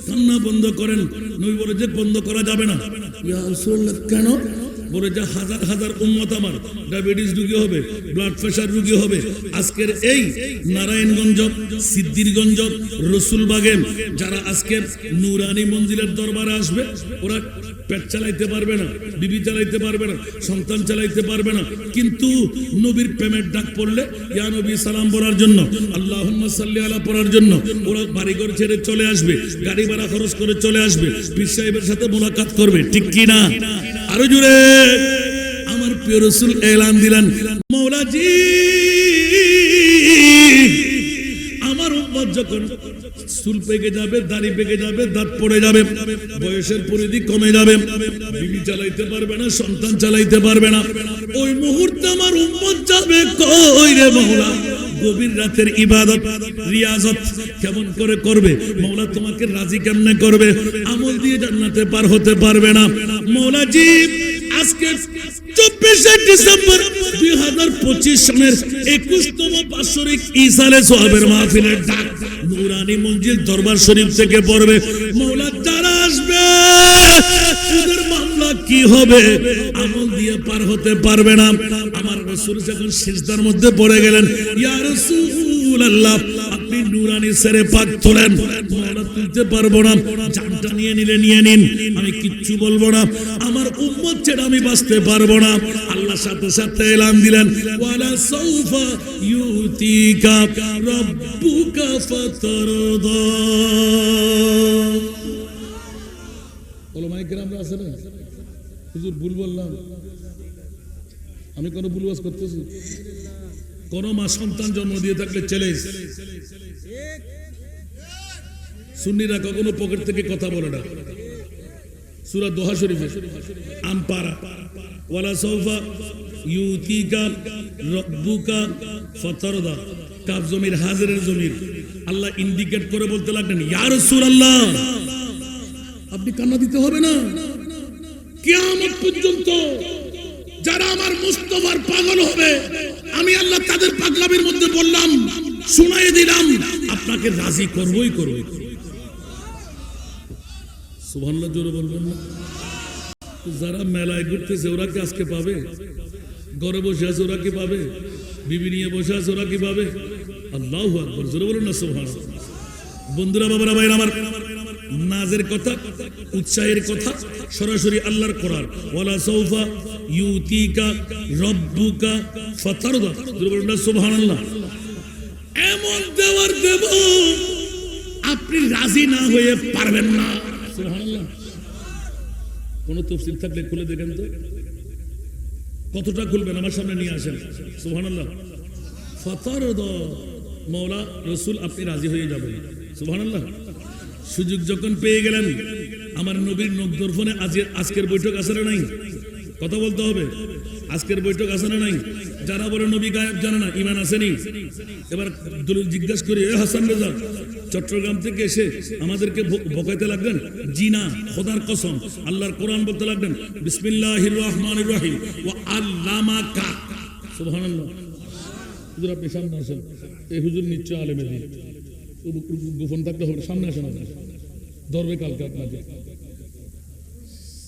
কান্না বন্ধ করেন। নবী বলে যে বন্ধ করা যাবে না। ইয়া রাসূলুল্লাহ, কেন? বলে যে হাজার হাজার উম্মত আমার ডায়াবেটিস রোগী হবে, ব্লাড প্রেশার রোগী হবে। আজকের এই নারায়ণগঞ্জ, সিদ্ধিরগঞ্জ, রসুলবাগে যারা আজকে নূরানী মঞ্জিলের দরবারে আসবে, ওরা পেট চালাইতে পারবে না, বিবি চালাইতে পারবে না, সন্তান চালাইতে পারবে না, কিন্তু নবীর প্রেমের ডাক পড়লে ইয়া নবী সালাম পড়ার জন্য, আল্লাহুম্মা সাল্লি আলা পড়ার জন্য ওরা বাড়িঘর ছেড়ে চলে আসবে, গাড়ি ভাড়া খরচ করে চলে আসবে, পীর সাহেবের সাথে মোলাকাত করবে, ঠিক কি না? আরো জোরে। আমার প্রিয় রাসূল এলান দিলেন, মওলাজি আমার উম্মত যখন চুল পেকে যাবে, দাড়ি পেকে যাবে, দাঁত পড়ে যাবে, বয়সের পরিধি কমে যাবে, বিবি চালাইতে পারবে না, সন্তান চালাইতে পারবে না, ওই মুহূর্তে আমার উম্মত যাবে কই রে মাওলা? গভীর রাতের ইবাদত, রিয়াজত কেমন করে করবে? মাওলা তোমাকে রাজি কেমনে করবে? আমল দিয়ে জান্নাতে পার হতে পারবে না। মাওলাজি আজকে 24শে ডিসেম্বর 2025 সনের 21তম বাৎসরিক ইসালে সোহাবের মাহফিলের ডাক নূরানী মঞ্জিল দরবার শরীফ থেকে পড়বে। মাওলা যারা আসবে ওদের মামলা কি হবে? আমল দিয়ে পার হতে পারবে না। আমার রাসূল যখন সিজদার মধ্যে পড়ে গেলেন, ইয়া রাসূলুল্লাহ আপনি নূরানী সেরে পাক তোলেন। মাওলা তুলতে পারবো না, জানটা নিয়ে নিলে নিয়ে নিন, আমি কিচ্ছু বলবো না, আমার উম্মত ছেড়ে আমি বাঁচতে পারবো না। আল্লাহ সাথে সাথে এলান দিলেন, ওয়ালা সাউফা ইউতিকা রাব্বুকা ফাতারদা। ওলামায়ে কেরামরা আছে না? হুজুর ভুল বললাম? আমি কোনো ভুল ওয়াজ করতেছি? কোন মা সন্তান জন্ম দিয়ে থাকলে চ্যালেঞ্জ, সুন্নিরা কখনো পকেট থেকে কথা বলে না। সূরা দোহা শরীফে আমপারা, ওয়ালা সাউফা ইউতিকা রাব্বুকা ফাতারদা, কাফ জমির হাজিরের জমির আল্লাহ ইন্ডিকেট করে বলতে লাগলেন, ইয়া রাসূলুল্লাহ আপনি কান্না দিতে হবে না। কিয়ামত পর্যন্ত যারা আমার মুস্তাফার পাগল হবে, আমি আল্লাহ তাদের পাগলামির মধ্যে বললাম, শুনাই দিলাম, আপনাকে রাজি করবই করব। সুবহানাল্লাহ জোরে বলবেন না? যারা মেলায় ঘুরতেছে ওরা কি আজকে পাবে? ঘরে বসে আছে ওরা কি পাবে? বিবি নিয়ে বসে আছে ওরা কি পাবে? আল্লাহু আকবার, জোরে বলুন না সুবহানাল্লাহ। বন্ধুরা, বাবারা, ভাইরা আমার, নাজের কথা, উৎসাহের কথা সরাসরি আল্লাহর কোরআন। ওয়ালা সাউফা ইউতিকা রাব্বুকা ফাতারদা, সুবহানাল্লাহ। এমন দেওয়ার দেব আপনি রাজি না হয়ে পারবেন না, সুবহানাল্লাহ। কোন তাফসীর থাকলে খুলে দেখেন তো, কতটা খুলবেন আমার সামনে নিয়ে আসেন, সুবহানাল্লাহ। ফাতারদা, মওলা রাসূল আপনি রাজি হয়ে যাবেন, সুবহানাল্লাহ। সুযোগ যখন পেয়ে গেলেন, আমার নবীর নখদর্পণে আজকের বৈঠক আছে না নাই? কথা বলতে হবে, আজকের বৈঠক আছে না নাই? যারা বলে নবী গায়েব জানে না, ঈমান আসেনি। এবার দলিল জিজ্ঞাসা করি, এ হাসান রেজা চট্টগ্রাম থেকে এসে আমাদেরকে বকাইতে লাগলেন। জি না, খোদার কসম, আল্লাহর কোরআন বলতে লাগলেন বিসমিল্লাহির রহমানির রহিম ওয়া আল্লামাকা, সুবহানাল্লাহ। হুজুর আপনি সামনে আসেন, এই হুজুর নিশ্চয় আলেমে দিন, গোপন থাকতে হবে, সামনে আসেন, ধরবে কালকে আপনাকে,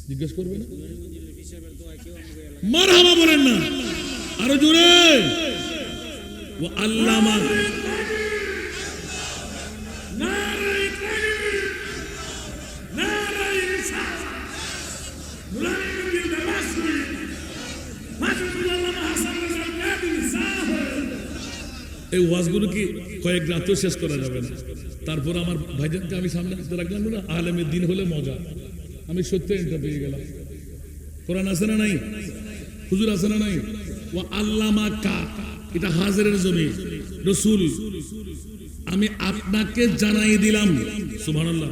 জিজ্ঞেস করবে না। মারহাবা বলেন না, আরো জোরে। ও আল্লামা, এই ওয়াজগুলো কি কয়েক রাতেও শেষ করা যাবে না। তারপর আমার ভাইজানকে আমি সামনে আসতে রাখলাম না, আলেমের দিন হলে মজা। আমি সত্য এটা পেয়ে গেলাম। কোরআন আছে না নাই? হুজুর আছে না নাই? ও আল্লামা কা, এটা হাজারের জমি। রসুল আমি আপনাকে জানাই দিলাম, সুবহানাল্লাহ,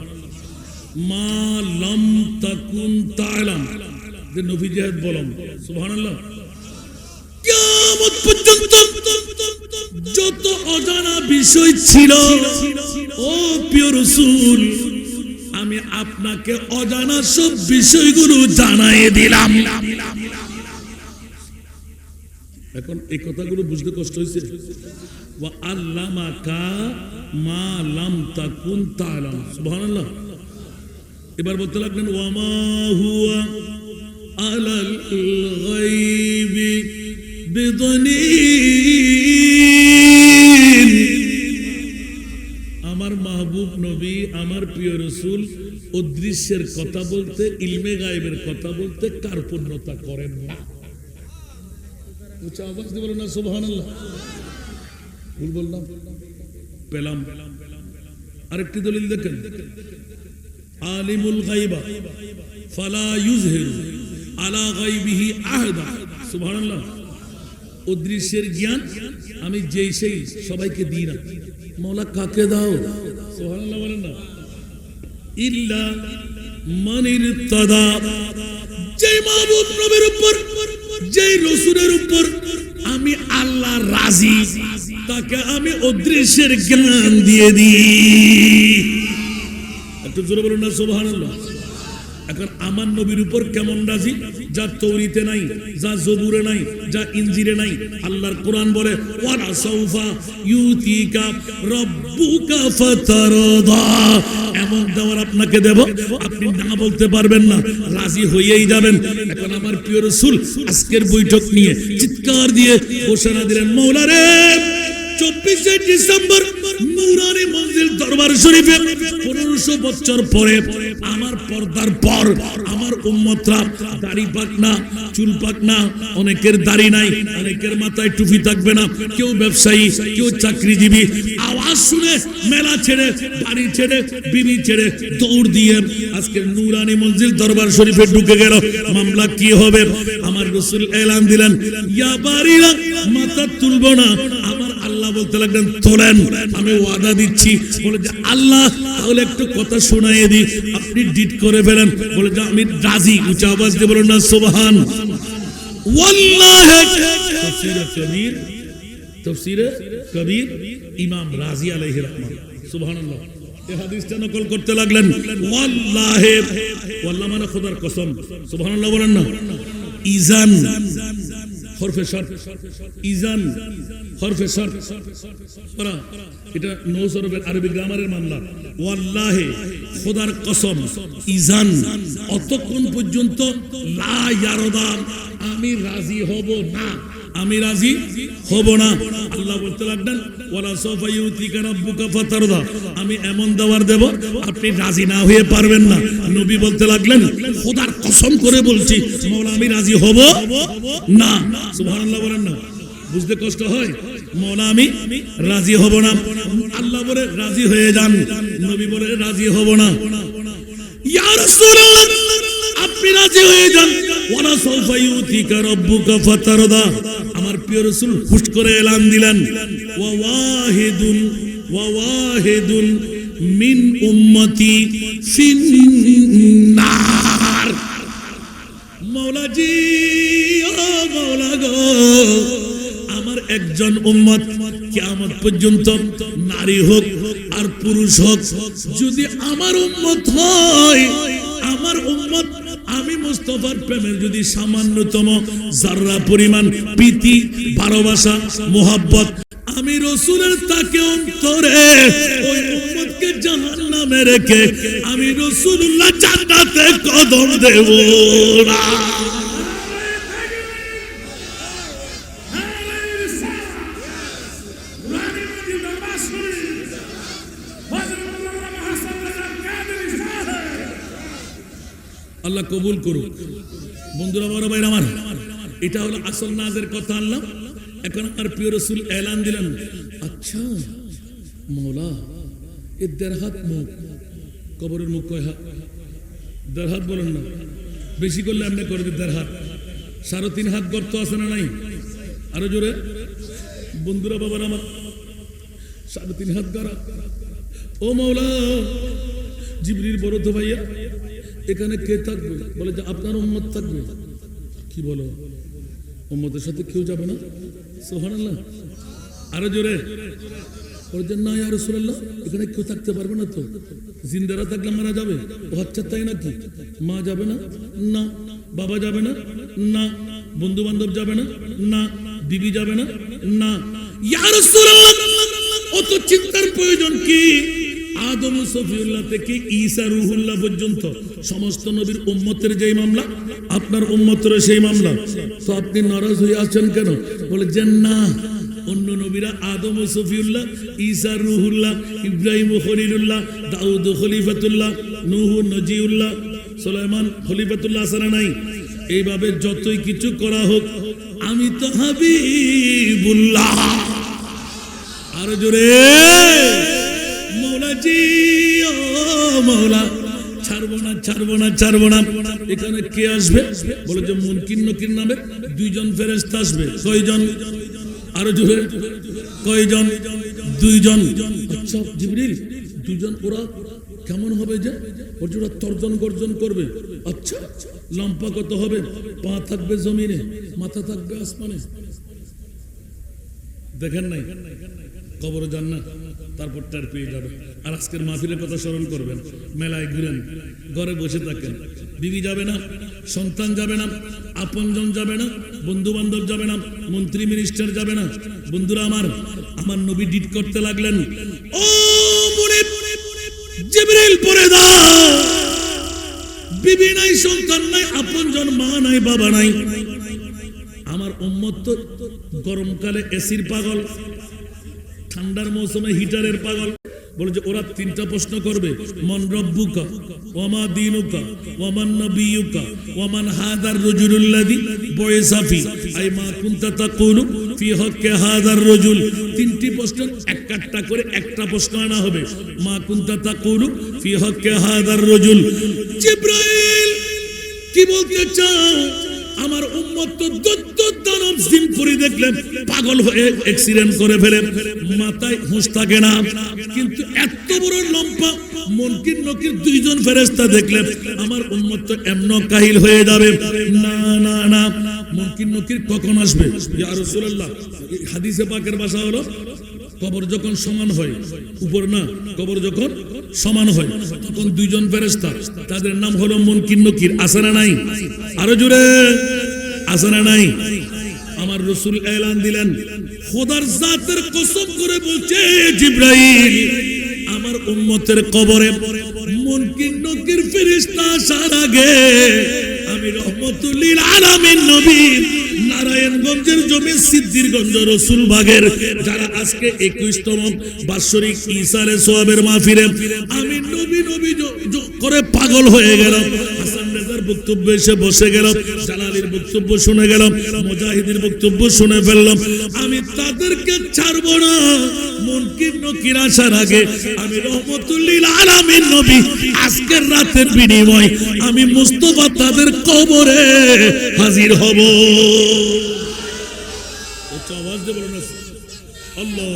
মা লাম তাকুন তা'লাম, যে নবী জিহাদ বলম, সুবহানাল্লাহ। কিয়ামত পর্যন্ত যত অজানা বিষয় ছিল, ও প্রিয় রাসূল, আমি আপনাকে অজানা সব বিষয়গুলো জানাই দিলাম। এখন এই কথাগুলো বুঝতে কষ্ট হয়েছে। ওয়া আল্লামাকা মা লাম তাকুন তা'লাম, সুবহানাল্লাহ। এবার বলতে লাগলেন ওয়া মা হুয়া আলাল গায়বি বিদনীন। আমার মাহবুব নবী, আমার প্রিয় রাসূল অদৃশ্যের কথা বলতে, ইলমে গায়েবের কথা বলতে কার্পণ্যতা করেন না। উচ্চ আওয়াজ দিয়ে বলেন না সুবহানাল্লাহ। ভুল বললাম? পেলাম। আরেকটি দলিল দেখেন, আলিমুল গায়বা ফালা ইউযহিরু আলা গায়বিহি আহাদা, সুবহানাল্লাহ। অদৃশ্যের জ্ঞান আমি যেই সেই সবাইকে দিই না। মওলা কাকে দাও? সুবহানাল্লাহ বলেন না। ইল্লা মান ইরতাদা, যেই মাহবুব নবীর উপর, যেই রাসূলের উপর আমি আল্লাহ রাজি, তাকে আমি অদৃশ্যের জ্ঞান দিয়ে দিই। একটু জোরে বলুন না সুবহানাল্লাহ। এখন আমার নবীর উপর কেমন রাজি? যা তৌরিতে নাই, যা জবুরে নাই, যা ইনজিলে নাই। আল্লাহর কোরআন বলে ওয়ালা সাউফা ইউতিকা রাব্বুকা ফাতারদা, এমন দেওয়ার আপনাকে দেব, আপনি না বলতে পারবেন না, রাজি হয়েই যাবেন। এখন আমার প্রিয় রাসূল আজকের বৈঠক নিয়ে চিৎকার দিয়ে ঘোষণা দিলেন, মওলা রে 24 ডিসেম্বর নূরানী মঞ্জিল দরবার শরীফে 1500 বছর পরে আমার পর্দার পর আমার উম্মতরা দাড়ি পাক না, চুল পাক না, অনেকের দাড়ি নাই, অনেকের মাথায় টুপি থাকবে না, কেউ ব্যবসায়ী, কেউ চাকরিজীবী, আওয়াজ শুনে মেলা ছেড়ে, বাড়ি ছেড়ে, বিবি ছেড়ে দৌড় দিয়ে আজকে নূরানী মঞ্জিল দরবার শরীফে ঢুকে গেল। মামলা কি হবে? আমার রাসূল এলান দিলেন, ইয়া বাড়িরা মাথা তুলবো না। আমার আল্লাহ বলতে লাগলেন তোলেন, আমি ওয়াদা দিচ্ছি। বলে যে আল্লাহ তাহলে একটু কথা শোনাইয়ে দিই, আপনি ডিট করে ফেলেন। বলে যে আমি রাজি। উচ্চ আওয়াজ দিয়ে বলুন না সুবহান। ওয়াল্লাহি তাফসীরে কবির ইমাম রাজি আলাইহির রহমান, সুবহানাল্লাহ, এই হাদিসটা নকল করতে লাগলেন। ওয়াল্লাহি, ওয়াল্লাহ মানে খোদার কসম, সুবহানাল্লাহ বলেন না। ইজান হরফে শর্ত, ইজান হরফে শর্ত, এটা নৌ সরফের আরবি গ্রামারের মামলা। ওয়াল্লাহি খোদার কসম, ইজান অতক্ষণ পর্যন্ত লা ইয়ারদা, আমি রাজি হব না। আমি রাজি হব না। আল্লাহ বলতে লাগলেন ওয়ালা সাওফা ইউতিকা রাব্বুকা ফাতারদা, আমি এমন দেওয়ার দেব আপনি রাজি না হয়ে পারবেন না। নবী বলতে লাগলেন খোদার কসম করে বলছি মাওলা আমি রাজি হব না। সুবহানাল্লাহ বলেন না, বুঝতে কষ্ট হয়? মাওলা আমি রাজি হব না। আল্লাহ বলে রাজি হয়ে যান, নবী বলে রাজি হব না। ইয়া রাসূলুল্লাহ আপনি রাজি হয়ে যান। ওয়ালা সাওফা ইউতিকা রাব্বুকা ফাতারদা, আমার প্রিয় রাসূল হুট করে এলান দিলেন ওয়া ওয়াহিদুন মিন উম্মতি ফিন্নার। মাওলাজি ও মাওলা গো, আমার একজন উম্মত কিয়ামত পর্যন্ত নারী হোক আর পুরুষ হোক যদি আমার উম্মত হয়, আমার উম্মত আমি মুস্তাফার প্রেমের যদি সামান্যতম যারা পরিমাণ প্রীতি ভালোবাসা মোহাব্বত আমি রাসূলের তাকে অন্তরে, ওই উম্মতকে জাহান্নামে রেখে আমি রাসূলুল্লাহ জান্নাতে কদম দেব না। আল্লাহ কবুল করুক। বন্ধুরা বড় ভাইরা আমার, এটা হলো আসল নাজের কথা আল্লাহ। এখন আমার প্রিয় রাসূল এলান দিলেন, আচ্ছা মওলা এ ১.৫ হাত মুখ, কবরের মুখ কয় হাত? ১.৫ হাত বলেন না, বেশি করলে এমনি করে ১.৫ হাত, ৩.৫ হাত গর্ত আছে না নাই? আরো জোরে বন্ধুরা বাবার আমার, ৩.৫ হাত গাড়া। ও মওলা জিবরিল বড় তো ভাইয়া এখানে কে থাকবে? বলে যে আপনার উম্মত থাকবে। কি বলো, উম্মতের সাথে কেউ যাবে না? সুবহানাল্লাহ, আরো জোরে বলছেন না ইয়া রাসূলুল্লাহ এখানে কেউ থাকতে পারবে না তো? জিন্দারা থাকলে মারা যাবে। ও আচ্ছা তাই নাকি? মা যাবে না? না। বাবা যাবে না? না। বন্ধু বান্ধব যাবে না? না। বিবি যাবে না? না। ইয়া রাসূলুল্লাহ অত চিন্তার প্রয়োজন কি? আদম সফিউল্লাহ থেকে ঈসা রুহুল্লাহ পর্যন্ত সমস্ত নবীর উম্মতের যেই মামলা আপনার উম্মতের সেই মামলা, তো আপনি নারাজ হয়ে আছেন কেন? বলে যে না, অন্য নবীরা আদম সফিউল্লাহ, ঈসা রুহুল্লাহ, ইব্রাহিম খলিলুল্লাহ, দাউদ খলিফাতুল্লাহ, নূহ নজিউল্লাহ, সুলাইমান খলিফাতুল্লাহ আছে না নাই? এইভাবে যতই কিছু করা হোক আমি তো হাবিবুল্লাহ। আরো জোরে মৌলাজি ও মৌলা, ছাড়বো না ছাড়বো না ছাড়বো না। এখানে কে আসবে? বলে যে মুনকির নকির নামে 2 জন ফেরেশতা আসবে। কয়জন? আরো জোরে কয়জন? 2 জন। আচ্ছা জিবরিল 2 জন ওরা কেমন হবে? যে ওরা তর্জন গর্জন করবে। আচ্ছা লম্বা কত হবে? পা থাকবে জমিনে, মাথা থাকবে আসমানে। দেখেন নাই? কবর যান না, তারপর টার পেয়ে যাবে। আর আজকের মাহফিলের কথা স্মরণ করবেন, মেলায় ঘুরেন, ঘরে বসে থাকেন, বিবি যাবে না, সন্তান যাবে না, আপনজন যাবে না, বন্ধু বান্ধব যাবে না, মন্ত্রী মিনিস্টার যাবে না। বন্ধুরা আমার, আমার নবী ডিট করতে লাগলেন, ও মুনিব জিবরিল পড়ে দাও, বিবি নাই, সন্তান নাই, আপনজন মা নাই, বাবা নাই। আমার উম্মত তো গরমকালে এসির পাগল, ঠান্ডার মৌসুমে হিটারের পাগল। বলে যে ওরা 3টা প্রশ্ন করবে, মান রব্বুকা ওয়া মা দীনুকা ওয়া মান নবিয়ুকা ওয়া মান হাদার রাজুলুল্লাযী বুইসা ফি আই মা কুনতা তাকুলু ফি হাক্কি হাদার রাজুল। 3টি প্রশ্ন একটা করে একটা প্রশ্ন আনা হবে, মা কুনতা তাকুলু ফি হাক্কি হাদার রাজুল। জিবরাইল কি বলতে চাও? আমার উম্মত তো দত্ত দানব জিন করে দেখলেন পাগল হয়ে অ্যাক্সিডেন্ট করে ফেলে, মাথায় হুঁশ থাকে না, কিন্তু এত বড় লম্বা মুনকির নকির 2 জন ফেরেশতা দেখলেন আমার উম্মত তো এমন কাহিল হয়ে যাবে। না না না, মুনকির নকির কখন আসবে? ইয়া রাসূলুল্লাহ হাদিসে পাকের ভাষা হলো কবর যখন সমান হয়, উপর না, কবর যখন সমান হয় তখন 2 জন ফেরেশতা, তাদের নাম হলো মুনকির নকির। আছে না নাই? আরো জোরে আছে না নাই? আমার রাসূল এলান দিলেন, খোদার জাতের কসম করে বলছে জিবরাইল আমার উম্মতের কবরে মুনকির নকির ফেরেশতা আসার আগে আমি রহমতুল লিল আলামিন নবী নারায়ণগঞ্জের জমি সিদ্ধিরগঞ্জ রসুল বাগের যারা আজকে 21তম বাৎসরিক ঈসারে সোয়াবের মাহফিলে আমি নবী নবী করে পাগল হয়ে গেলাম। হাসান রেজার বক্তব্য এসে বসে গেলাম, জালালির বক্তব্য শুনে গেলাম, মুজাহিদের বক্তব্য শুনে ফেললাম। আমি তাদেরকে ছাড়ব না। মুনকির নকির আসার আগে আমি রহমতুল লিল আলামিন নবী আজকের রাতের বিনিময় আমি মুস্তাফা তাদের কবরে হাজির হব। আওয়াজ দিয়ে বলুন আল্লাহ।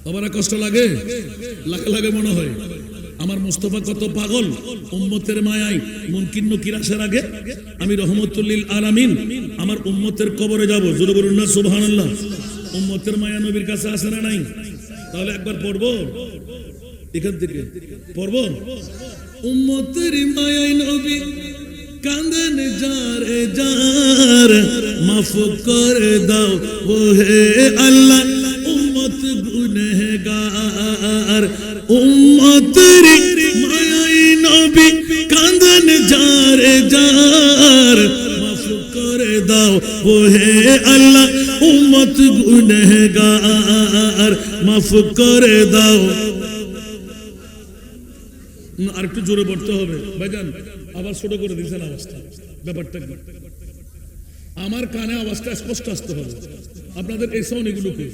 বাবারা কষ্ট লাগে, লাগে লাগে মনে হয় আমার মুস্তাফা কত পাগল। উম্মতের মায়ায় মুনকির নকির আসার আগে আমি রহমতুল লিল আলামিন আমার উম্মতের কবরে যাব। জোরে বলুন না সুবহানাল্লাহ। উম্মতের মায়া নবীর কাছে আসে না নাই? তাহলে একবার পড়বো, এখান থেকে পড়বো। উম্মতের মায়ায় নবী কাঁদেন যারে যার, মাফ করে দাও ও হে আল্লাহ উম্মত গুনহগার। উম্মতের মায়ায় নবী কাঁদেন যারে যার, মাফ করে দাও ও হে আল্লাহ উম্মত গুনহগার, মাফ করে দাও। আর একটু জোরে পড়তে হবে ভাইজান, আবার ছোট করে দিয়েছেন আওয়াজটা। ব্যাপারটা কি? আমার কানে আওয়াজটা স্পষ্ট আসতে হবে। আপনাদের এই সাউন্ড এগুলোকে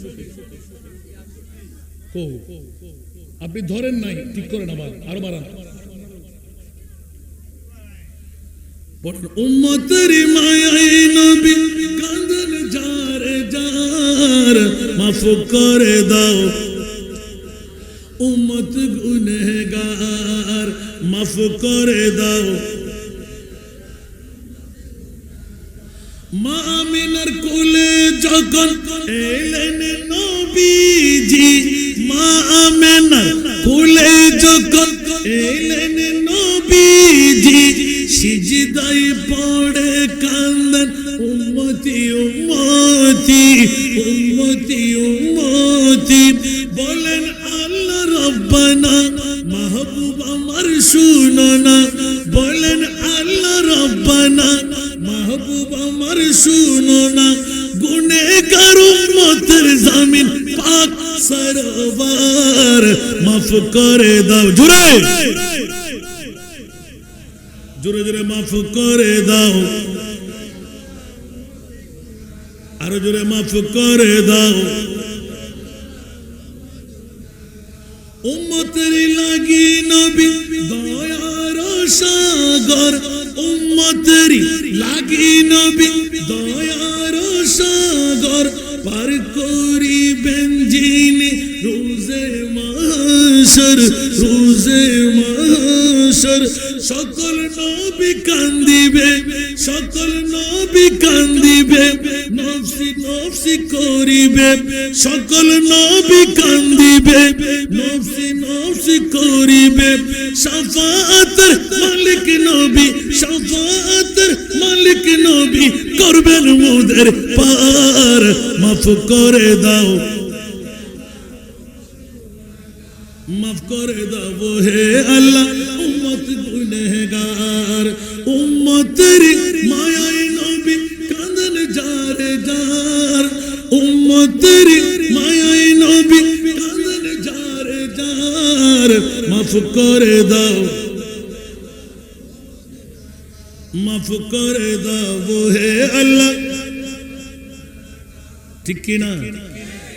আপনি ধরেন নাই, ঠিক করেন, আবার আরো বাড়ান। উম্মতের মায়ায় নবী কাঁদেন যারে যার, মাফ করে দাও উম্মত গুনহগার, মাফ করে দাও। মা আমিনার কোলে যখন এলেন নবীজি, মা আমিনার কোলে যখন এলেন নবীজি, সিজদায় পড়ে কাঁদেন উম্মতি উম্মতি উম্মতি উম্মতি। বলেন আল্লাহ রব্বানা মাহবুব আমার শুনো না, বলেন আল্লাহ রব্বানা মাহবুব আমার শুনো না। গুনেহগার উম্মতের জামিন পাক সরওয়ার, মাফ করে দাও। জোরে জোরে জোরে মাফ করে দাও, আরো জোরে মাফ করে দাও। উম্মতের লাগি নবী দয়ার সাগর, উম্মতের লাগি নবী দয়ার সাগর, পার করিবেন যিনি রোজে মাহশর, রোজে মাহশর। সকল নবী কান্দিবে, সকল নবী কান্দিবে, নফসি নফসি করিবে, সকল নবী কান্দিবে, নফসি নফসি করিবে। শাফাআতের মালিক নবী, শাফাআতের মালিক নবী করবেন মোদের পার, মাফ করে দাও, মাফ করে দাও হে আল্লাহ উম্মত গুনহগার। উম্মতের মায়ায় নবী কাঁদেন যারে যার, উম্মতের মায়ায় নবী কাঁদেন যারে যার, মাফ করে দাও, মাফ করে দাও হে আল্লাহ। ঠিক কিনা?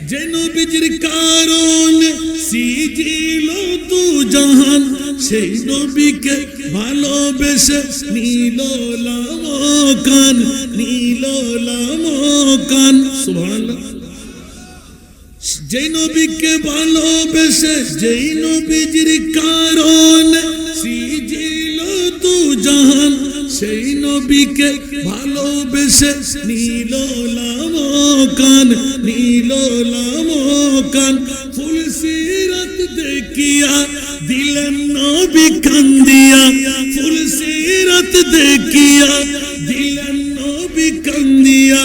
যে নবীজির কারণে সিজিল দু জাহান, সেই নবীকে ভালোবেসে নীল লামকান, নীল লামকান। সুবহানাল্লাহ। যেই নবীকে ভালোবেসে, যেই নবীজির কারণে সিজিল দু জাহান, সেই নবীকে ভালোবেসে নীল লামকান, নীল লামকান। ফুল সিরাত দেখিয়া দিলেন নবী কান্দিয়া ফুল সিরাত দেখিয়া দিলেন নবী কান্দিয়া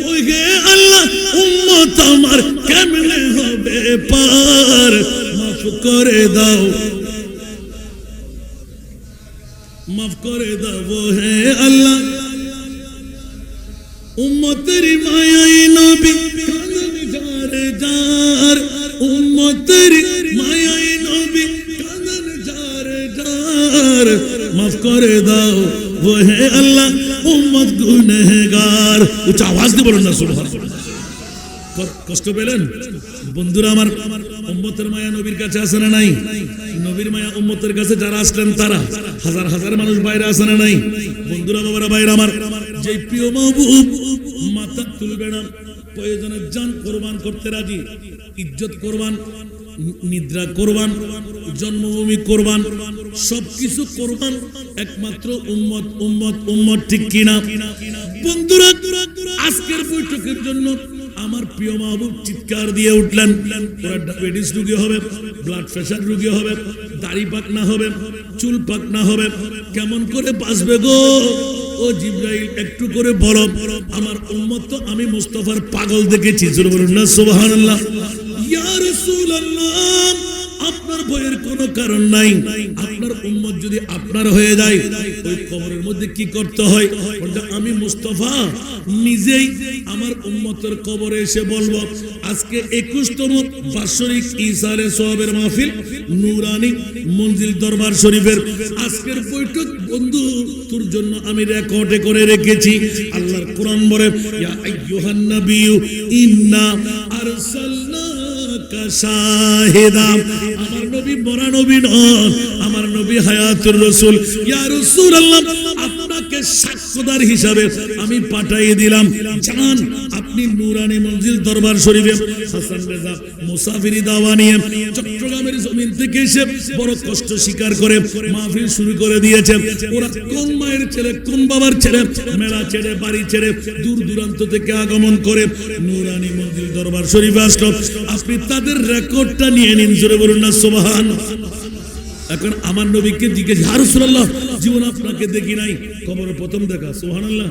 ওহে আল্লাহ উম্মত আমার কেমনে হবে পার মাফ করে দাও হে আল্লাহ উম্মতের মায়াই নবী কাঁদন যারে যার উম্মতের মায়াই নবী কাঁদন যারে যার মাফ করে দাও হে আল্লাহ উম্মত গুনাহগার উচ্চ আওয়াজ দিয়ে বলুন না সুবহানাল্লাহ কষ্ট পেলেন বন্ধুরা আমার উম্মতের মায়া নবীর কাছে আছে না নাই নবীর মায়া উম্মতের কাছে যারা আসলেন তারা হাজার হাজার মানুষ বাইরে আছে না নাই বন্ধুরা বাবারা বাইরে আমার যে প্রিয় মাহবুব মাথা তুলবে না প্রয়োজনে জান কোরবান করতে রাজি ইজ্জত কোরবান নিদ্রা কোরবান জন্মভূমি কোরবান সবকিছু কোরবান একমাত্র উম্মত উম্মত উম্মত ঠিক কিনা বন্ধুরা আজকের বৈঠকের জন্য আমার প্রিয় মাহবুব চিৎকার দিয়ে উঠলেন ওরা ডায়াবেটিস রোগী হবে ব্লাড প্রেশার রোগী হবে দাড়ি পাকনা হবে চুল পাকনা হবে কেমন করে বাঁচবে গো ও জিবরাইল একটু করে বলো আমার উম্মত তো আমি মুস্তাফার পাগল দেখেছি জোরে বলুন না সুবহানাল্লাহ ইয়া রাসূলুল্লাহ আপনার ভয়ের কোনো কারণ নাই আপনার উম্মত যদি আপনার হয়ে যায় ওই কবরের মধ্যে কি করতে হয় ওটা আমি মুস্তাফা নিজেই আমার উম্মতের কবরে এসে বলবো আজকে 21তম বাৎসরিক ঈসা আলাইহিস সালামের মাহফিল নূরানী মঞ্জিল দরবার শরীফের আজকের বৈঠক বন্ধু তোর জন্য আমি রেকর্ডে করে রেখেছি আল্লাহর কোরআন বলে ইয়া আইয়ুহান নাবিয়্যু ইন্না আরসালনাকা শাহিদা আমার নবী মরা নবী নন আমার নবী হায়াতুর রাসূল ইয়া রাসূলুল্লাহ আপনাকে সাক্ষ্যদার হিসাবে আমি পাঠিয়ে দিলাম জান আপনি নূরানী মঞ্জিল দরবার শরীফে হাসান রেজা মুসাফিরি দাওয়া নিয়ে চট্টগ্রামের জমিন থেকে এসে বড় কষ্ট স্বীকার করে মাহফিল শুরু করে দিয়েছে ওরা কোন মায়ের ছেলে কোন বাবার ছেলে মেলা ছেড়ে বাড়ি ছেড়ে দূর দূরান্ত থেকে আগমন করে নূরানী মঞ্জিল দরবার শরীফে আসলো আপনি তাদের রেকর্ডটা নিয়ে নিন জোরে বলুন না সুবহানাল্লাহ এখন আমার নবীকে জিজ্ঞেস ইয়া রাসূলুল্লাহ জীবন আপনাকে দেখি নাই কবরে প্রথম দেখা সুবহানাল্লাহ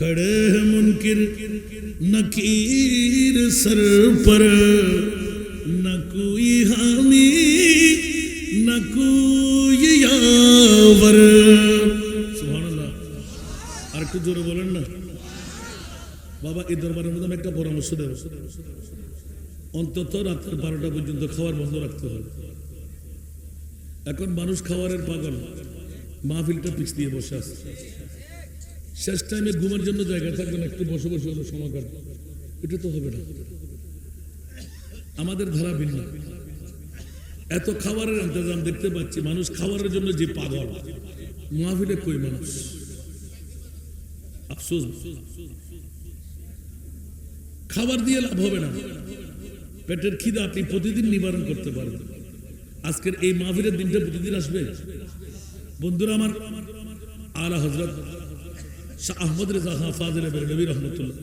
खड़े हैं मुनकिर नकीर सर पर न कोई हामी न कोई यावर सुबहानाल्लाह আর একটু জোরে বলেন না বাবা এই দরবারের মধ্যে আমি একটা পরামর্শ দেব অন্তত রাত 12টা পর্যন্ত খাবার বন্ধ রাখতে হবে এখন মানুষ খাবারের পাগল মাহফিলটা পিছ দিয়ে বসে আছে শেষ টাইমে ঘুমের জন্য জায়গা থাকবে না একটু বসে বসে হলো সময় কাটবে এটা তো হবে না আমাদের ধারা ভিন্ন এত খাবারের ইন্তজাম দেখতে পাচ্ছি মানুষ খাবারের জন্য যে পাগল মাহফিলে কই মানুষ আফসোস খাবার দিয়ে লাভ হবে না পেটের খিদা আপনি প্রতিদিন নিবারণ করতে পারবেন আজকের এই মাহফিলের দিনটা প্রতিদিন আসবে বন্ধুরা আমার আলা হযরত শাহ আহমদ রেজা খান ফাজিল বেরলভী রহমাতুল্লাহ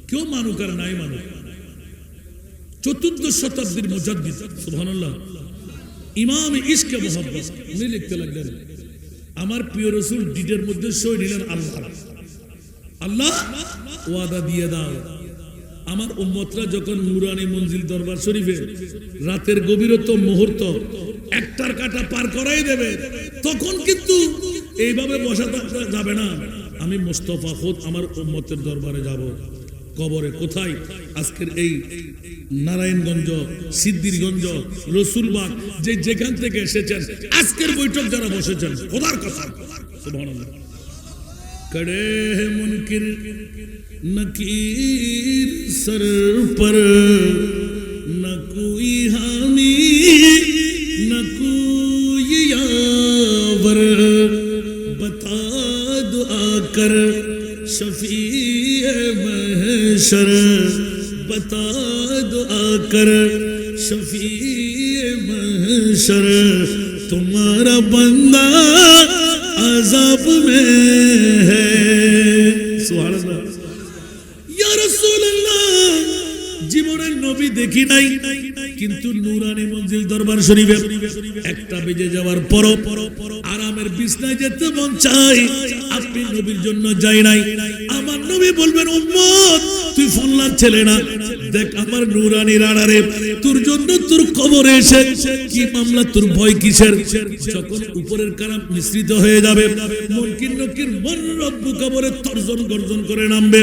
কেউ মানুক আর নাই মানুক 14 শতাব্দীর মুজাদ্দিদ সুবহানাল্লাহ ইমাম ইশকে মুহাব্বত উনি লিখতে লাগলেন আমার প্রিয় রাসূল ডিটের মধ্যে সই নিলেন আল্লাহ ওয়াদা দিয়ে দাও আমার উম্মতরা যখন নূরানী মঞ্জিল দরবার শরীফে রাতের গভীরতম মুহূর্ত একটার কাটা পার করাই দেবে তখন কিন্তু এইভাবে বসা যাবে না আমি মুস্তাফা খুদ আমার উম্মতের দরবারে যাব কবরে কোথায় আজকের এই নারায়ণগঞ্জ সিদ্ধিরগঞ্জ রসুলবাগ যেখান থেকে এসেছেন আজকের বৈঠক যারা বসেছেন খোদার কথা সুবহানাল্লাহ कड़े हैं मुनकिर नकीर सर पर न कोई हामी न कोई यावर बता दुआ कर शफीए महशर बता दुआ कर शफीए महशर तुम्हारा बंदा अज़ाब में है सुबहानाल्लाह या रसूलुल्लाह জীবনের নবী দেখি নাই কিন্তু নুরানি মঞ্জিল দরবার শরীফে 1টা বেজে যাওয়ার পর আরামের বিছনায় যেতে মন চাই, আপনি নবীর জন্য যাই নাই। আমার নবী বলবেন উম্মত তুই ফোনলার ছেলে না, দেখ আমার নুরানি রাডারে তোর জন্য তোর কবরে এসে কি মামলা, তোর ভয় কিসের? যখন উপরের কালাম মিশ্রিত হয়ে যাবে মুনকির নকির মন রব্বু কবরে তর্জন গর্জন করে নামবে,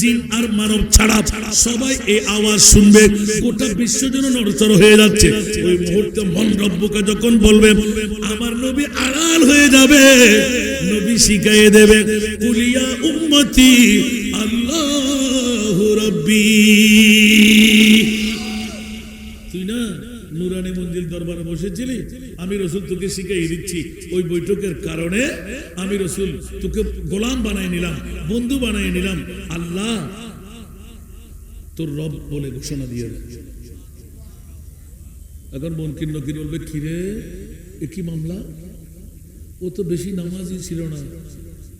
জিন আর মানব ছাড়া সবাই এই আওয়াজ শুনবে, গোটা বিশ্ব যেন নড়চড় হয়ে যাচ্ছে। ওই মুহূর্তে মন রব্বুকে যখন বলবে আমার নবী আড়াল হয়ে যাবে, নবী শিখাইয়ে দেবে কুলিয়া উম্মতি আল্লাহু রাব্বি। তুই না নুরানি মঞ্জিল দরবারে বসেছিলি, আমি রসুল তোকে শিখাই দিচ্ছি। ওই বৈঠকের কারণে আমি রসুল তোকে গোলাম বানাই নিলাম, বন্ধু বানাই নিলাম। আল্লাহ তোর রব বলে ঘোষণা দিয়ে দেয়। এখন মুনকির নকির বলবে কিরে একই মামলা, ও তো বেশি নামাজি ছিল না,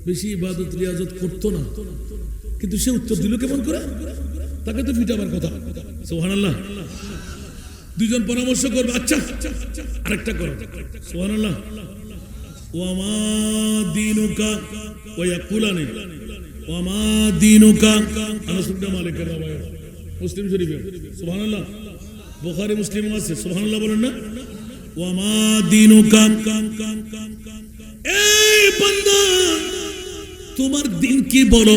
বেশি ইবাদত রিয়াজত করতো না, কিন্তু সে উত্তর দিল কেমন করে? তাকে তো ফিটাবার কথা। সুবহানাল্লাহ। দুইজন পরামর্শ করবে, আচ্ছা আরেকটা করো। সুবহানাল্লাহ। ওয়ামা দীনুকা ওয়ায়াকুলানি ওয়ামা দীনুকা আনাস ইবনে মালিকের রওয়ায়াত, মুসলিম শরীফে। সুবহানাল্লাহ। বুখারী মুসলিম আছে। সুবহানাল্লাহ বলেন না? ওয়ামা দীনুকা, এই বান্দা তোমার দিন কি বলো?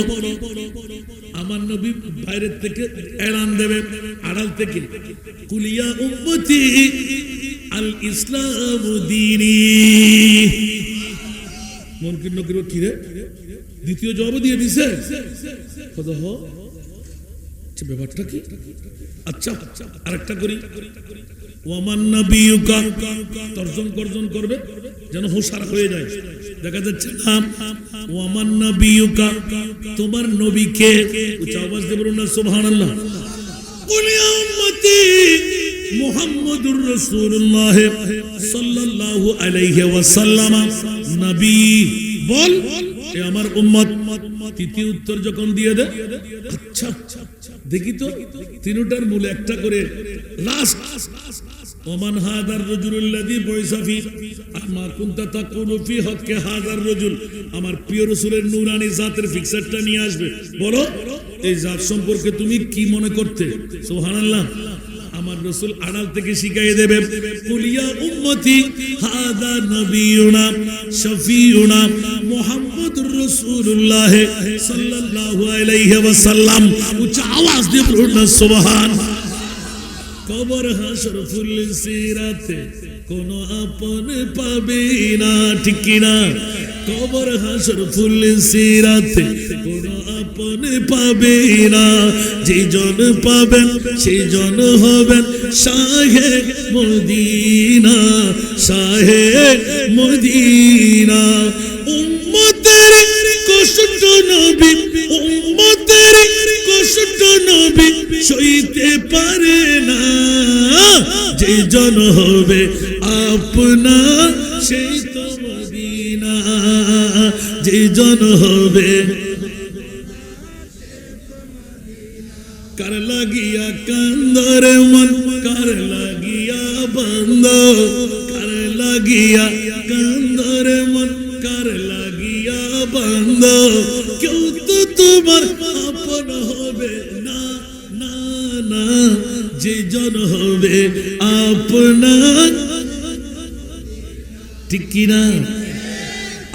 আমার নবী বাইরের থেকে এলান দেবে, আড়াল থেকে কুলিয়া উম্মতি আল ইসলামু দীনি। মুনকির নকির কি রে দ্বিতীয় জবাব দিয়ে দিছে, কথা হ ব্যাপারটা কি? আচ্ছা আরেকটা করি। ওয়ামান নাবিয়ুকা, তর্জন গর্জন করবে যেন হুঁশার হয়ে যায়, দেখা যাচ্ছে না। ওয়ামান নাবিয়ুকা, তোমার নবী কে? উচ্চ আওয়াজ দিয়ে বলুন না সুবহানাল্লাহ। কুল ইয়া উম্মতি মুহাম্মাদুর রাসূলুল্লাহ সাল্লাল্লাহু আলাইহি ওয়াসাল্লাম নবী বল, এ আমার উম্মত। তৃতীয় উত্তর যখন দিয়ে দেয়, আচ্ছা দেখি তো তিনটার মূলে একটা করে লাস্ট। ওমান হাদার রাজুলুল্লাযী বুইসা ফি আমা কুনতা তাকুলু ফি হক্কে হাদার রাজুল, আমার প্রিয় রাসূলের নূরানি জাতের ফিক্সারটা নিয়ে আসবে। বলো এই জাত সম্পর্কে তুমি কি মনে করতে? সুবহানাল্লাহ। আমার রাসূল আড়াল থেকে শিখিয়ে দেবে কুলিয়া উম্মতি হাদা নবিয়ুনা শফিউনা মুহাম্মদুর রাসূলুল্লাহ সাল্লাল্লাহু আলাইহি ওয়াসাল্লাম। উচ্চ আওয়াজ দিয়ে বলুন না সুবহান। কবর হাসর ফুল সিরাতে কোন আপন পাবে না, ঠিক কি না? কবর হাসর ফুল সিরাতে কোন আপন পাবে না, যে জন পাবেন সেই জন হবেন শাহে মদিনা, শাহে মদিনা। উম্মতের কষ্ট নবী, উম্মতের কষ্ট নবী সইতে পারে না, যে জন হবে আপনা সেই তো মদিনা, যে জন হবে। কার লাগিয়া কান্দর মন, কার লাগিয়া বন্ধ, কার লাগিয়া কান্দর মন, কার লাগিয়া বন্ধ, কেউ তো তোমার আপন হবে না, না না, যে জন হবে আপনার, ঠিক কিনা?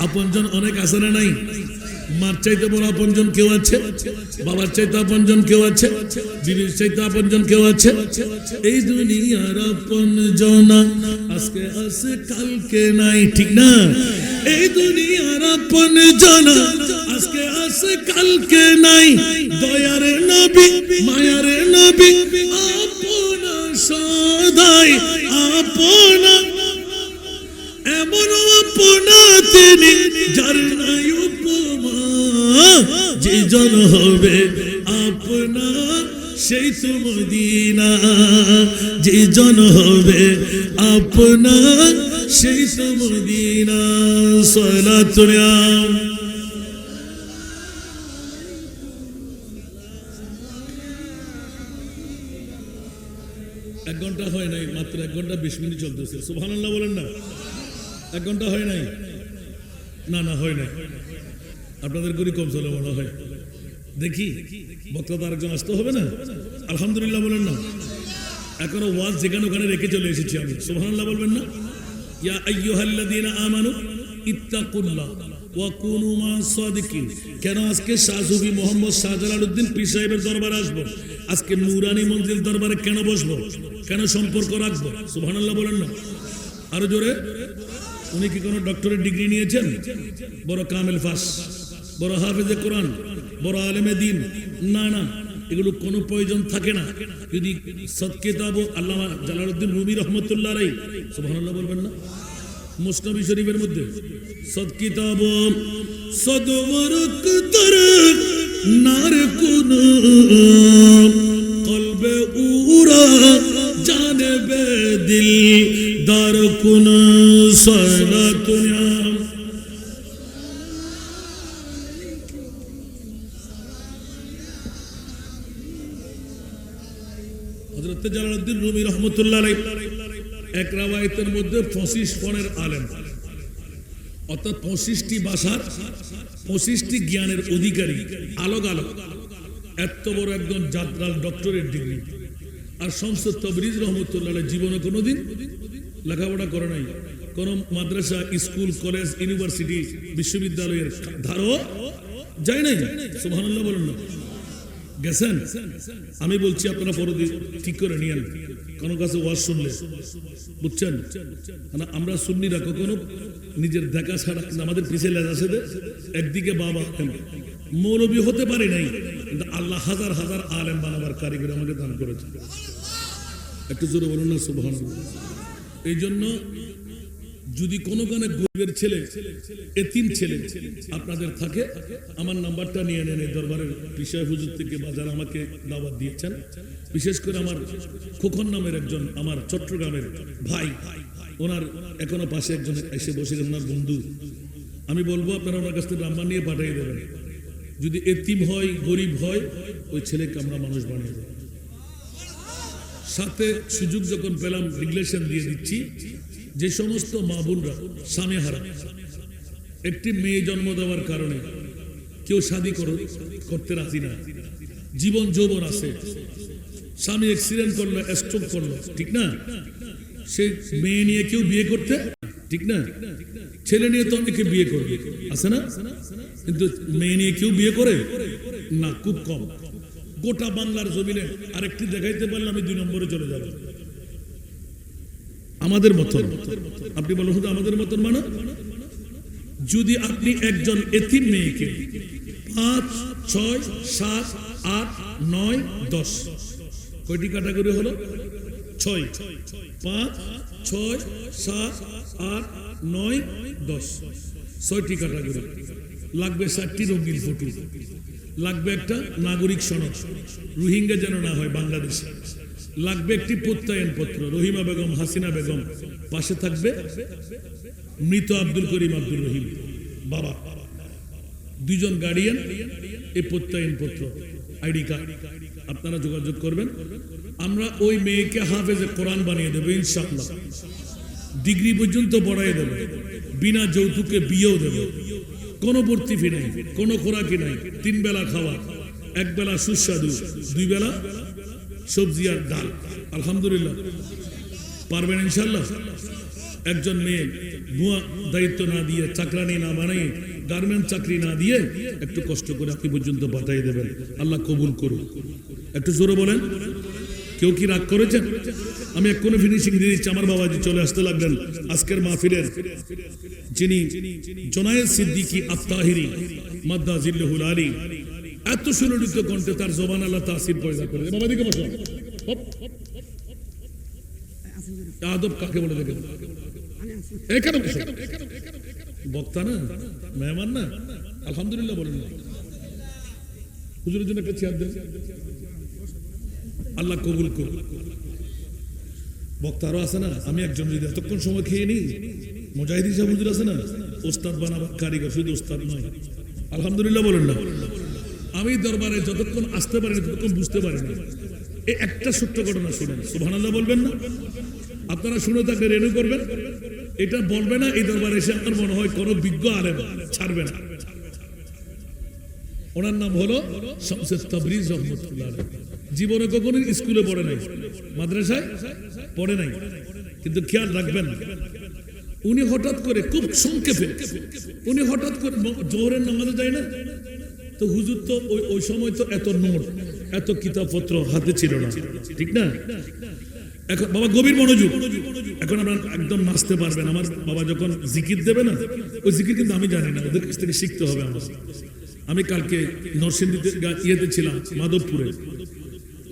আপনজন অনেক আছে না নাই? মার চাইতে বড় আপনজন কেউ আছে? বাবার চাইতে আপনজন কেউ আছে? বিবির চাইতে আপনজন কেউ আছে? এই দুনিয়ার আপনজন আজকে আছে কালকে নাই, ঠিক না? এই দুনিয়ার আপনজন আজকে আছে কালকে নাই। দয়ার নবী মায়ার নবী আপনা সদাই আপনা, এমন আপনা তিনি যার নাই উপমা, যে জন হবে আপনা সেই তো মদিনা, যে জন হবে আপনা সেই তো মদিনা। সালাতুল আম। 1 ঘন্টা হয় নাই, মাত্র 1 ঘন্টা 20 মিনিট চলতেছে। সুবহানাল্লাহ বলেন না। 1 ঘন্টা হয় নাই, না হয় নাই। আপনাদের গরি কম চলে মনে হয়। দেখি বক্তা তো আরেকজন আসতে হবে না? আলহামদুলিল্লাহ বলেন না। এখনো ওয়াজ যেখানে ওখানে রেখে চলে এসেছি আমি। সুবহানাল্লাহ বলবেন না? ইয়া আইয়ুহাল্লাযীনা আমানু ইত্তাকুল্লাহ ওয়া কুনু মা'আস সাদিকিন। কেন আজকে শাহ সুফি মোহাম্মদ শাহজালালউদ্দিন পীর সাহেবের দরবারে আসবো? আজকে নুরানি মঞ্জিল দরবারে কেন বসবো? কেন সম্পর্ক রাখবো? সুবহানাল্লাহ বলেন না। আরো জোরে। উনি কি কোনো ডক্টরেট ডিগ্রি নিয়েছেন? বড় কামেল ফাস, বড় হাফেজে কোরআন, বড় আলেমে দিন? না, এগুলো কোনো প্রয়োজন থাকে না। যদি সৎকিতাব আল্লামা জালালউদ্দিন রুমি রহমতুল্লাহ আলাইহি, সুবহানাল্লাহ বলবেন না, মুসনবী শরীফের মধ্যে সৎকিতাব সদবরক তর নার কুন কলবে উরা জানবে দিল দার কুন সালাতুনা। হযরত জালালউদ্দিন রুমি রহমতুল্লাহ আলাইহি এক রাওয়ায়াতের মধ্যে 25 ফনের আলেম, অর্থাৎ 25টি ভাষার 25টি জ্ঞানের অধিকারী, আলোক এত বড় একজন জাদরাল ডক্টরেট ডিগ্রি। আর শামস তাবরিজ রহমতুল্লাহ আলাইহি জীবনে কোনোদিন লেখাপড়া করে নাই, কোন মাদ্রাসা, স্কুল, কলেজ, ইউনিভার্সিটি, বিশ্ববিদ্যালয়ের ধারও যায় নাই। সুবহানাল্লাহ বলেন না। গেছেন? আমি বলছি আপনারা পরদি ঠিক করে নিয়েন কোন কাছে ওয়াজ শুনলে, বুঝছেন? আমরা সুন্নিরা কখনো নিজের দেখা ছাড়া আমাদের পিছিয়ে লেজ আছে। একদিকে বাবা মৌলবী হতে পারি নাই, কিন্তু আল্লাহ হাজার হাজার আলেম বানাবার কারিগর আমাকে দান করেছে। একটু জোরে বলুন না সুবহানাল্লাহ। এই জন্য যদি কোনো গরিবের ছেলে, এতিম ছেলে আপনাদের থাকে, আমার নাম্বারটা নিয়ে নেন। এই দরবারের বিষয় হুজুর থেকে বাজার আমাকে দাওয়াত দিয়েছেন। বিশেষ করে আমার খোকন নামের একজন আমার চট্টগ্রামের ভাই, ওনার এখনো পাশে একজন এসে বসে, ওনার বন্ধু। আমি বলবো আপনারা ওনার কাছ থেকে নাম্বার নিয়ে পাঠিয়ে দেবেন। যদি এতিম হয়, গরিব হয়, ওই ছেলেকে আমরা মানুষ বানিয়ে দেব। সাথে সুযোগ যখন পেলাম রিলেশন দিয়ে দিচ্ছি, যে সমস্ত মা বোনরা স্বামী হারা, একটি মেয়ে জন্ম দেওয়ার কারণে কেউ শাদী করতে রাজি না, জীবন যৌবন আছে, স্বামী অ্যাক্সিডেন্ট করলো, স্ট্রোক করলো, ঠিক না? সেই মেয়ে নিয়ে কেউ বিয়ে করতে, ঠিক না? ছেলে নিয়ে তো অনেকে বিয়ে করবে, আছে না? কিন্তু মেয়ে নিয়ে কেউ বিয়ে করে না, খুব কম। গোটা বাংলার জমিনে আরেকটি দেখাইতে পারলে আমি 2 নম্বরে চলে যাব। আমাদের মতন, আপনি বলুন শুধু আমাদের মতন মানে, যদি আপনি একজন এতিম মেয়েকে 5, 6, 7, 8, 9, 10 কয়টি ক্যাটাগরি হলো? 6, 5, 6, 7, 8, 9, 10 6টি ক্যাটাগরি। লাগবে 7টি রঙিন ফটো, লাগবে একটা নাগরিক সনদ, রোহিঙ্গা যেন না হয় বাংলাদেশে, লাগবে একটি প্রত্যয়ন পত্র, রহিমা বেগম, হাসিনা বেগম, পাশে থাকবে মৃত আব্দুল করিম আব্দুল রহিম বাবা, 2 জন গার্ডিয়ান, এই প্রত্যয়ন পত্র, আইডি কার্ড। আপনারা যোগাযোগ করবেন। আমরা ওই মেয়েকে হাফেজে কোরআন বানিয়ে দেবো ইনশাআল্লাহ, ডিগ্রি পর্যন্ত পড়াই দেবো, বিনা যৌতুকে বিয়েও দেবো, কোনো ভর্তি ফি নাই, কোনো খোরাকি নাই, 3 বেলা খাওয়া, 1 বেলা সুস্বাদু, 2 বেলা সবজি আর ডাল। আলহামদুলিল্লাহ পারবেন ইনশাআল্লাহ। একজন মেয়ে ভুয়া দায়িত্ব না দিয়ে, চাকরানি না বানিয়ে, গার্মেন্ট চাকরি না দিয়ে একটু কষ্ট করে আপনি পর্যন্ত পাঠাই দেবেন। আল্লাহ কবুল করুন। একটু জোরে বলেন। কেউ কি রাগ করেছেন? আমি এক্ষুনি ফিনিশিং দিয়ে দিচ্ছি। আমার বাবাজি চলে আসতে লাগলেন। আজকের মাহফিলের যিনি জোনায়েদ সিদ্দিকী আত-তাহিরি মাদ্দাজিল্লাহুল আলী, এত সুললিত কণ্ঠে তার জবান আল্লাহ তাসির পয়দা করে। বাবা দিকে বসো। আদব কাকে বলে দেখেন? এখানে বসো। বক্তা না, মেহমান না। আলহামদুলিল্লাহ বলেন না। হুজুরের জন্য একটা চেয়ার দেন। আল্লাহ কবুল করুন। বক্তা আরো আছে না? আমি একজন যদি এতক্ষণ সময় খেয়ে নিই, মুজাহিদ সাহেব হুজুর আছে না, ওস্তাদ বানাবার কারিগর, শুধু ওস্তাদ নয়। আলহামদুলিল্লাহ বলেন না। আমি দরবারে যতক্ষণ আসতে পারিনি ততক্ষণ বুঝতে পারিনি এই একটা সত্য ঘটনা শুনেন, সুবহানাল্লাহ বলবেন না? আপনারা শুনে থাকলে রেনু করবেন, এটা বলবে না এই দরবারে এসে আমার মনে হয় কোনো বিজ্ঞ আলেম ছাড়বে না। ওনার নাম হলো শামসুত তাবরিজ রাহমাতুল্লাহ আলাইহি। জীবনে কখনো স্কুলে পড়ে নাই, মাদ্রাসায় পড়ে নাই, কিন্তু খেয়াল রাখবেন উনি হঠাৎ করে খুব সংক্ষেপে উনি হঠাৎ করে জোহরের নামাজে যায় না তো হুজুর তো ওই সময় তো এত নোট এত কিতাবপত্র হাতে ছিল না, ঠিক না? এখন বাবা গভীর মনোযোগ, এখন আপনারা একদম নাচতে পারবেন। আমার বাবা যখন জিকির দেবে না, ওই জিকির কিন্তু আমি জানি না, ওদের কাছ থেকে শিখতে হবে আমার। আমি কালকে নরসিংদীতে ইয়েতে ছিলাম, মাধবপুরে,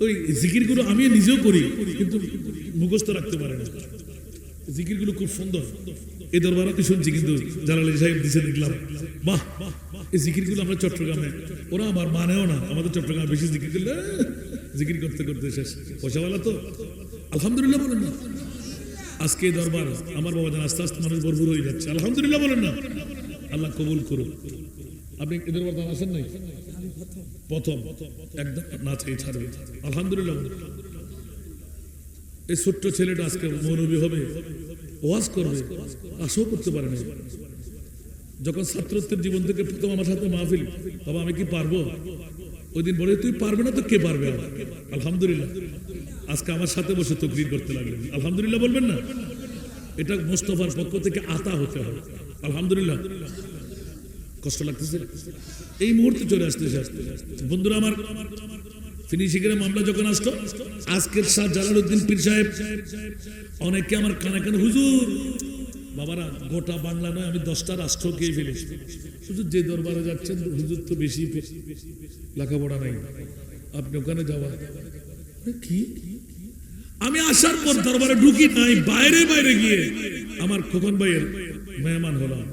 ওই জিকিরগুলো আমি নিজেও করি কিন্তু মুখস্থ রাখতে পারে না। জিকিরগুলো খুব সুন্দর, এই দরবারে আমি শুনছি কিন্তু জালালি সাহেব দিছে দেখলাম, বাহ এই জিকিরগুলো আমরা চট্টগ্রামে, ওরা আমার মানেও না, আমাদের চট্টগ্রামে বেশি জিকির করলে জিকির করতে করতে শেষ, পয়সাওয়ালা তো আলহামদুলিল্লাহ বলেন না। আজকে এই দরবার আমার বাবা জান আস্তে আস্তে মানুষ ভরপুর হয়ে যাচ্ছে, আলহামদুলিল্লাহ বলেন না। আল্লাহ কবুল করুন। আপনি এই দরবার দান আসেন নাই? প্রথম একদম না চাই ছাড়বে, আলহামদুলিল্লাহ। এই ছোট্ট ছেলেটা আজকে মৌলবী হবে, ওয়াজ করবে, আশাও করতে পারে না। যখন ছাত্রত্বের জীবন থেকে প্রথম আমার সাথে মাহফিল, বাবা আমি কি পারবো? ওই দিন বলে তুই পারবে না তো কে পারবে? আলহামদুলিল্লাহ আজকে আমার সাথে বসে তাকবীর করতে লাগলেন, আলহামদুলিল্লাহ বলবেন না? এটা মোস্তফার পক্ষ থেকে আতা হতে হবে, আলহামদুলিল্লাহ। কষ্ট লাগতেছে, এই মুহূর্তে চলে আসতেছে। বন্ধুরা আমার, ফিনিশিং এর মামলা যখন আসলো, আজকের শাহ জালালউদ্দিন পীর সাহেব, অনেকে আমার কানে কানে হুজুর, বাবারা গোটা বাংলা নয় আমি 10টা রাষ্ট্র গিয়ে ফেলেছি, শুধু যে দরবারে যাচ্ছেন হুজুর তো বেশি লেখাপড়া নাই, আপনি ওখানে যাওয়া কি? আমি আসার পর দরবারে ঢুকি নাই, বাইরে বাইরে গিয়ে আমার খোকন ভাইয়ের মেহমান হলাম,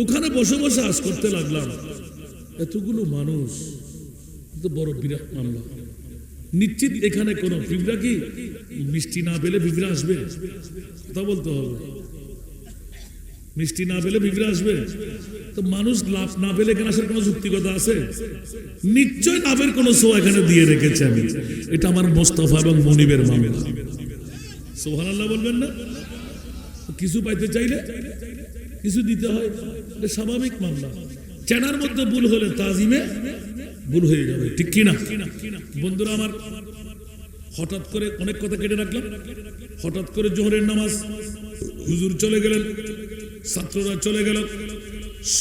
ওখানে বসে বসে আজ করতে লাগলাম। এতগুলো মানুষ, তো বড় বিরাট মামলা। নিশ্চিত এখানে কোনো বিবরা কি মিষ্টি না পেলে বিবরা আসবে? কথা বলতে হবে, মিষ্টি না পেলে বিবরা আসবে? তো মানুষ লাভ না পেলে এখানে আসার কোনো যুক্তিকতা আছে? নিশ্চয় লাভের কোনো সোয়া এখানে দিয়ে রেখেছে আমি। এটা আমার মোস্তফা এবং মনিবের মামলা, সুবহানাল্লাহ বলবেন না? কিছু পাইতে চাইলে কিছু দিতে হয়, এটা স্বাভাবিক মামলা। চেনার মধ্যে ভুল হলে তাজিমে ভুল হয়ে যাবে, ঠিক কিনা? বন্ধুরা আমার, হঠাৎ করে অনেক কথা কেটে রাখলাম। হঠাৎ করে জোহরের নামাজ, হুজুর চলে গেলেন, ছাত্ররা চলে গেল,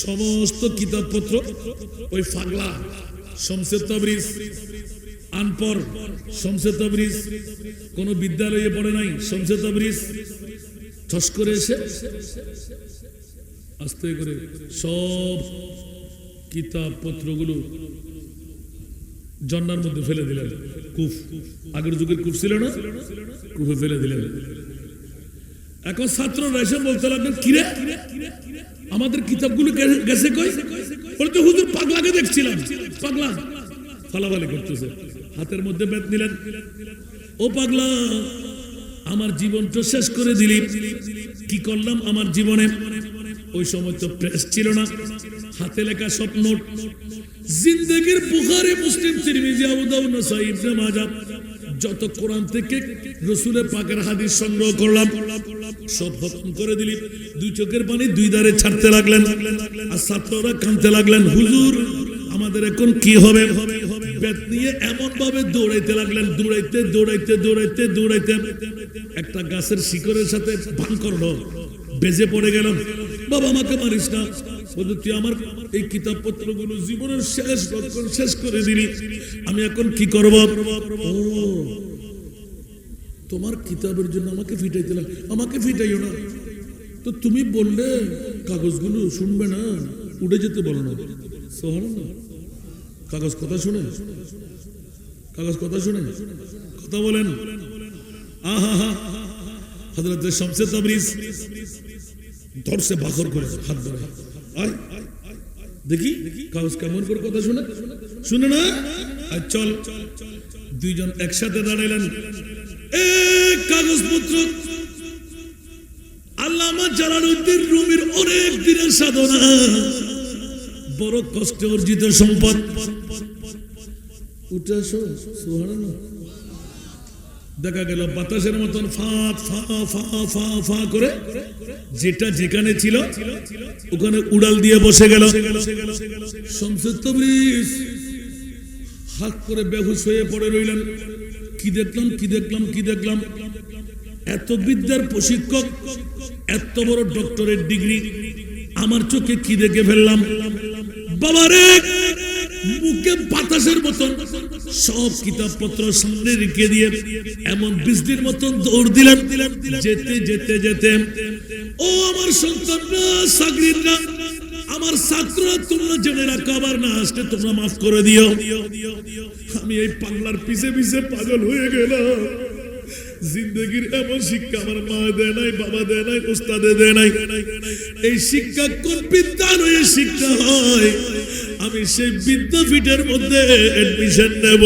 সমস্ত কিতাবপত্র ওই পাগলা শামসুত তাবরিজ, আনপর শামসুত তাবরিজ, কোন বিদ্যালয়ে পড়ে নাই শামসুত তাবরিজ, ঠস করে এসে আস্তে করে সব কিতাবপত্রগুলো জন্নার মধ্যে ফেলে দিলেন। কুফ, আগের যুগের কুফ ছিল না, কুফে ফেলে দিলেন। এখন ছাত্ররা এসে বলতে লাগলেন, কিরে আমাদের কিতাবগুলো গেছে কই? বলতে হুজুর পাগলাকে দেখছিলাম, পাগলা ফালাফালি করতেছে, হাতের মধ্যে বেত নিলেন। ও পাগলা, আমার জীবনটা শেষ করে দিলি। কি করলাম আমার জীবনে? ওই সময় তো প্রেস ছিল না, হাতে লেখা সব নোট, জিন্দেগির বুখারী, মুসলিম, তিরমিজি, আবু দাউদ, নাসাঈ, ইবনে মাজাহ, যত কোরআন থেকে রাসূলের পাকের হাদিস সংগ্রহ করলাম সব খতম করে দিলি। দুই চোখের পানি দুই ধারে ছাড়তে লাগলেন, আর ছাত্ররা কাঁদতে লাগলেন, হুজুর আমাদের এখন কি হবে? বেত নিয়ে এমন ভাবে দৌড়াইতে লাগলেন, দৌড়াইতে দৌড়াইতে দৌড়াইতে দৌড়াইতে একটা গাছের শিকড়ের সাথে ভাঙ করলো, বেজে পড়ে গেলাম। বাবা আমাকে মারিস না, বলতো তুই আমার এই কিতাবপত্রগুলো জীবনের শেষ লক্ষণ শেষ করে দিলি, আমি এখন কি করব? ও তোমার কিতাবের জন্য আমাকে ফিটাইতে লাগ, আমাকে ফিটাইও না তো, তুমি বললে কাগজগুলো শুনবে না, উড়ে যেতে বলো না। সুবহানাল্লাহ, কাগজ কথা শুনে, কাগজ কথা শুনে কথা বলেন। আহা, হযরত শামসুত তাবরিজ ধরছে বাখর করে, হাত ধরে, আয় দেখি কাগজ কেমন করে কথা শুনে, শুনে না? আর চল, দুইজন একসাথে দাঁড়াইলেন। এক কাগজপত্র আল্লামা জালালউদ্দিন রুমির অনেক দিনের সাধনা, বড় কষ্টে অর্জিত সম্পদ। উঠে আসো, সুবহানাল্লাহ। দেখা গেল বাতাসের মতন ফা ফা ফা ফা ফা করে যেটা যেখানে ছিল ওখানে উড়াল দিয়ে বসে গেল। শামসুত তাবরিজ হাত করে বেহুশ হয়ে পড়ে রইলেন। কি দেখলাম কি দেখলাম কি দেখলাম, এত বিদ্যার প্রশিক্ষক, এত বড় ডক্টরের ডিগ্রি, আমার চোখে কি দেখে ফেললাম। বাবারে, মুখে বাতাসের মতন সব কিতাবপত্র সামনে রেখে দিয়ে এমন বিজলির মতন দৌড় দিলেন। যেতে যেতে যেতে, ও আমার সন্তানরা, সাগরিদরা, আমার ছাত্ররা, তোমরা জেনে রাখো, আবার না আসলে তোমরা মাফ করে দিও। আমি এই পাগলার পিছে পিছে পাগল হয়ে গেলাম। জিন্দগির এমন শিক্ষা আমার মা দেয় নাই, বাবা দেয় নাই, ওস্তাদে দেয় নাই। এই শিক্ষা কোন বিদ্যালয়ে শিক্ষা হয়, আমি সেই বিদ্যাপীঠের মধ্যে এডমিশন নেব।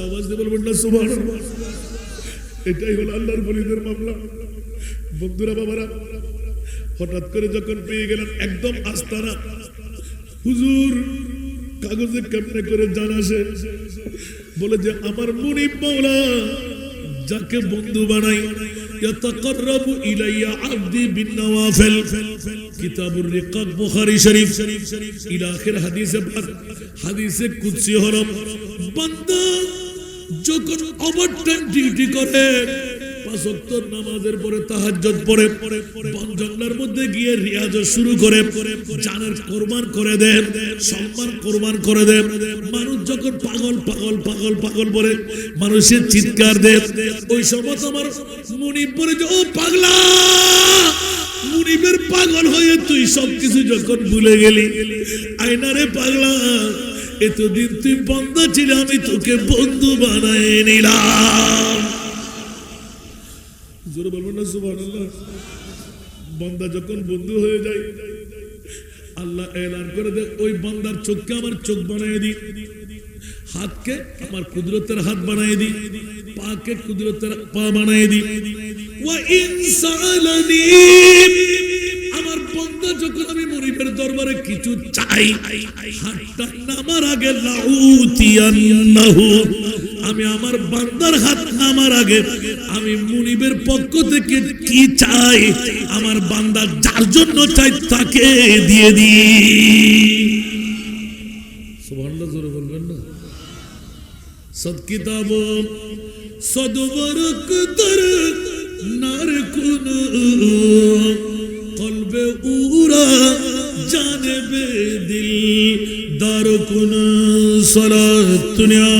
আওয়াজ দিয়ে বলবেন না সুবহানাল্লাহ। এটাই হলো আল্লাহর ওলিদের মামলা। বন্ধুরা, বাবারা, হঠাৎ করে যখন পেয়ে গেলেন একদম আস্তানা, হুজুর কাগজে কেমনে করে জানাসে, বলে যে আমার মুনিব মাওলা যাকে বন্ধু বানাই, ইয়াতাকাররাবু ইলাইয়া আবদি বিন নওয়াফিল, কিতাবুর রিকাক, বুখারী শরীফ, ইলা আখির হাদিসে পাক। হাদিসে কুদসি হলো, বান্দা যখন ওভারটাইম ডিউটি করে, 5 ওয়াক্ত নামাজের পরে তাহাজ্জুদ পড়ে, বন জঙ্গলের মধ্যে গিয়ে রিয়াজ শুরু করে, জানের কুরবান করে দেন, সম্মান কুরবান করে দেন। মানুষ যখন পাগল পাগল পাগল পাগল বলে, মানুষের চিৎকার দেন, ওই সময় আমার মুনিব বলে যে, ও পাগলা, মুনিবের পাগল হয়ে তুই সবকিছু যখন ভুলে গেলি, আয়নারে পাগলা, এতদিন তুই বন্ধু ছিল, আমি তোকে বন্ধু বানায় নিলাম। জোরে বলবেন না সুবহানাল্লাহ। বান্দা যখন বন্ধু হয়ে যায়, আল্লাহ এলান করে দেয়, ওই বান্দার চোখকে আমার চোখ বানিয়ে দি, হাতকে আমার কুদরতের হাত বানিয়ে দি, পাকে কুদরতের পা বানিয়ে দি। ওয়া ইনসালানি, আমার বান্দা যখন আমি মুনিবের দরবারে কিছু চাই, হাতটা নামার আগে লাউতিয়ান্নাহু, আমি আমার বান্দার হাত নামার আগে আমি মুনিবের পক্ষ থেকে কি চাই, আমার বান্দা যার জন্য চাই তাকে দিয়ে দিই। সুবহানাল্লাহ, জোরে বলবেন না। সদ কিতাব সদ বরকতর নার কুন, কলবে উরা জানবে দিল দার কুন, সালাত দুনিয়া।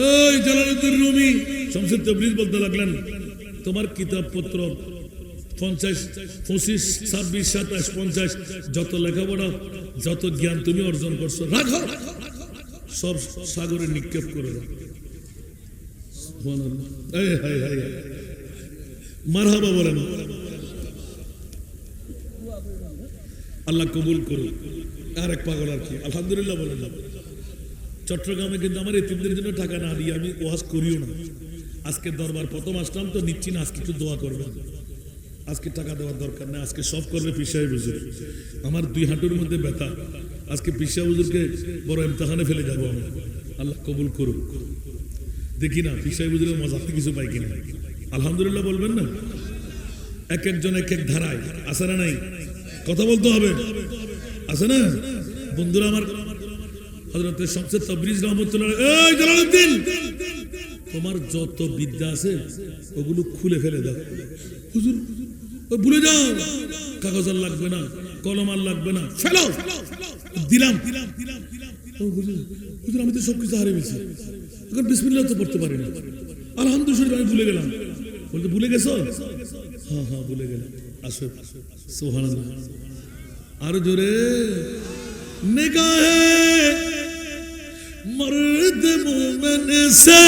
এই জালালউদ্দিন রুমি শামসুত তাবরিজ বলতে লাগলেন, তোমার কিতাবপত্র 50, 25, 26, 27, 50 যত লেখাপড়া, যত জ্ঞান তুমি অর্জন করছো, রাখো, সব সাগরে নিক্ষেপ করে দাও। মারহাবা বলেন। আল্লাহ কবুল করুন। আর এক পাগল আর কি, আলহামদুলিল্লাহ বলেন না। চট্টগ্রামে কিন্তু আমার এতিমদের জন্য টাকা না দিয়ে আমি ওয়াজ করিও না। আজকে দরবার প্রথম আসলাম তো নিচ্ছি না, আজকে একটু দোয়া করবেন। আজকে টাকা দেওয়ার দরকার নেই, আজকে সব করবে পীর সাহেব হুজুর। আমার 2 হাঁটুর মধ্যে ব্যথা, আজকে পীর সাহেব হুজুরকে বড় ইমতিহানে ফেলে যাবো আমি। আল্লাহ কবুল করুন। দেখি না পীর সাহেব হুজুরের মজাতে কিছু পাই কিনা। আলহামদুলিল্লাহ বলবেন না। এক একজন এক এক ধারায় আছে না নাই, কথা বলতে হবে, আছে না বন্ধুরা আমার। হযরত শামসুত তাবরিজ রাহমাতুল্লাহ, এই জালালউদ্দিন, তোমার যত বিদ্যা আছে ওগুলো খুলে ফেলে দাও। হুজুর ভুলে যাও, কাগজ আর লাগবে না, কলম আর লাগবে না, ফেলো। দিলাম। হুজুর আমি তো সবকিছু হারিয়ে ফেলছি, এখন বিসমিল্লাহ তো পড়তে পারি না, আলহামদুলিল্লাহ আমি ভুলে গেলাম। বলতে ভুলে গেছো? হ্যাঁ হ্যাঁ ভুলে গেলাম। আসো, সুবহানাল্লাহ। আরো জোরে। निगाहे मर्द मोमिन से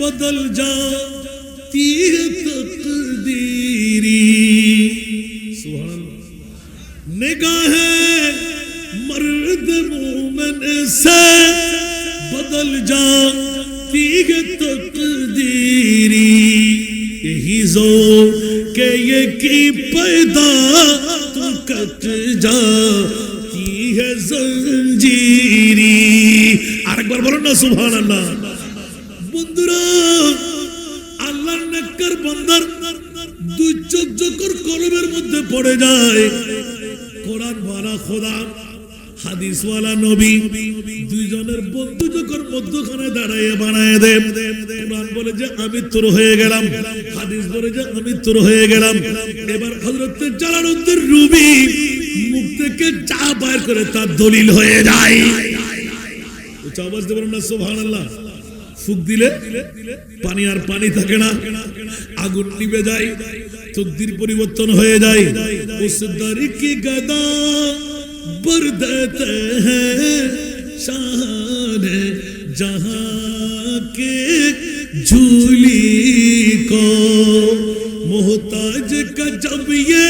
बदल जाती है तकदीरी। सुभान। निगाहे मर्द मोमिन से बदल जाती है तकदीरी। यही जो के ये की पैदा कट जाती है जंजीरी। আরেকবার বলুন না সুবহানাল্লাহ। বন্ধুরা, আল্লাহর নেককার বান্দার দুই চোখ যখন কলবের মধ্যে পড়ে যায়, কোরআন ওয়ালা খোদা, হাদিস ওয়ালা নবী, দুইজনের বন্ধু যখন মধ্যখানে দাঁড়ায় বানায় দেন, কোরআন বলে যে আমি তোর হয়ে গেলাম, হাদিস বলে যে আমি তোর হয়ে গেলাম। এবার হযরত জালালউদ্দিন রুমি মুখ থেকে যা বাইর করে তার দলিল হয়ে যায়। উচ্চ আওয়াজ দিয়ে বলুন না সুবহানাল্লাহ। ফুক দিলে পানি আর পানি থাকে না, আগুন নিভে যায়, তকদির পরিবর্তন হয়ে যায়। উস দর কি গদা बर देते हैं शान जहां के झूली को, मोहताज का जब ये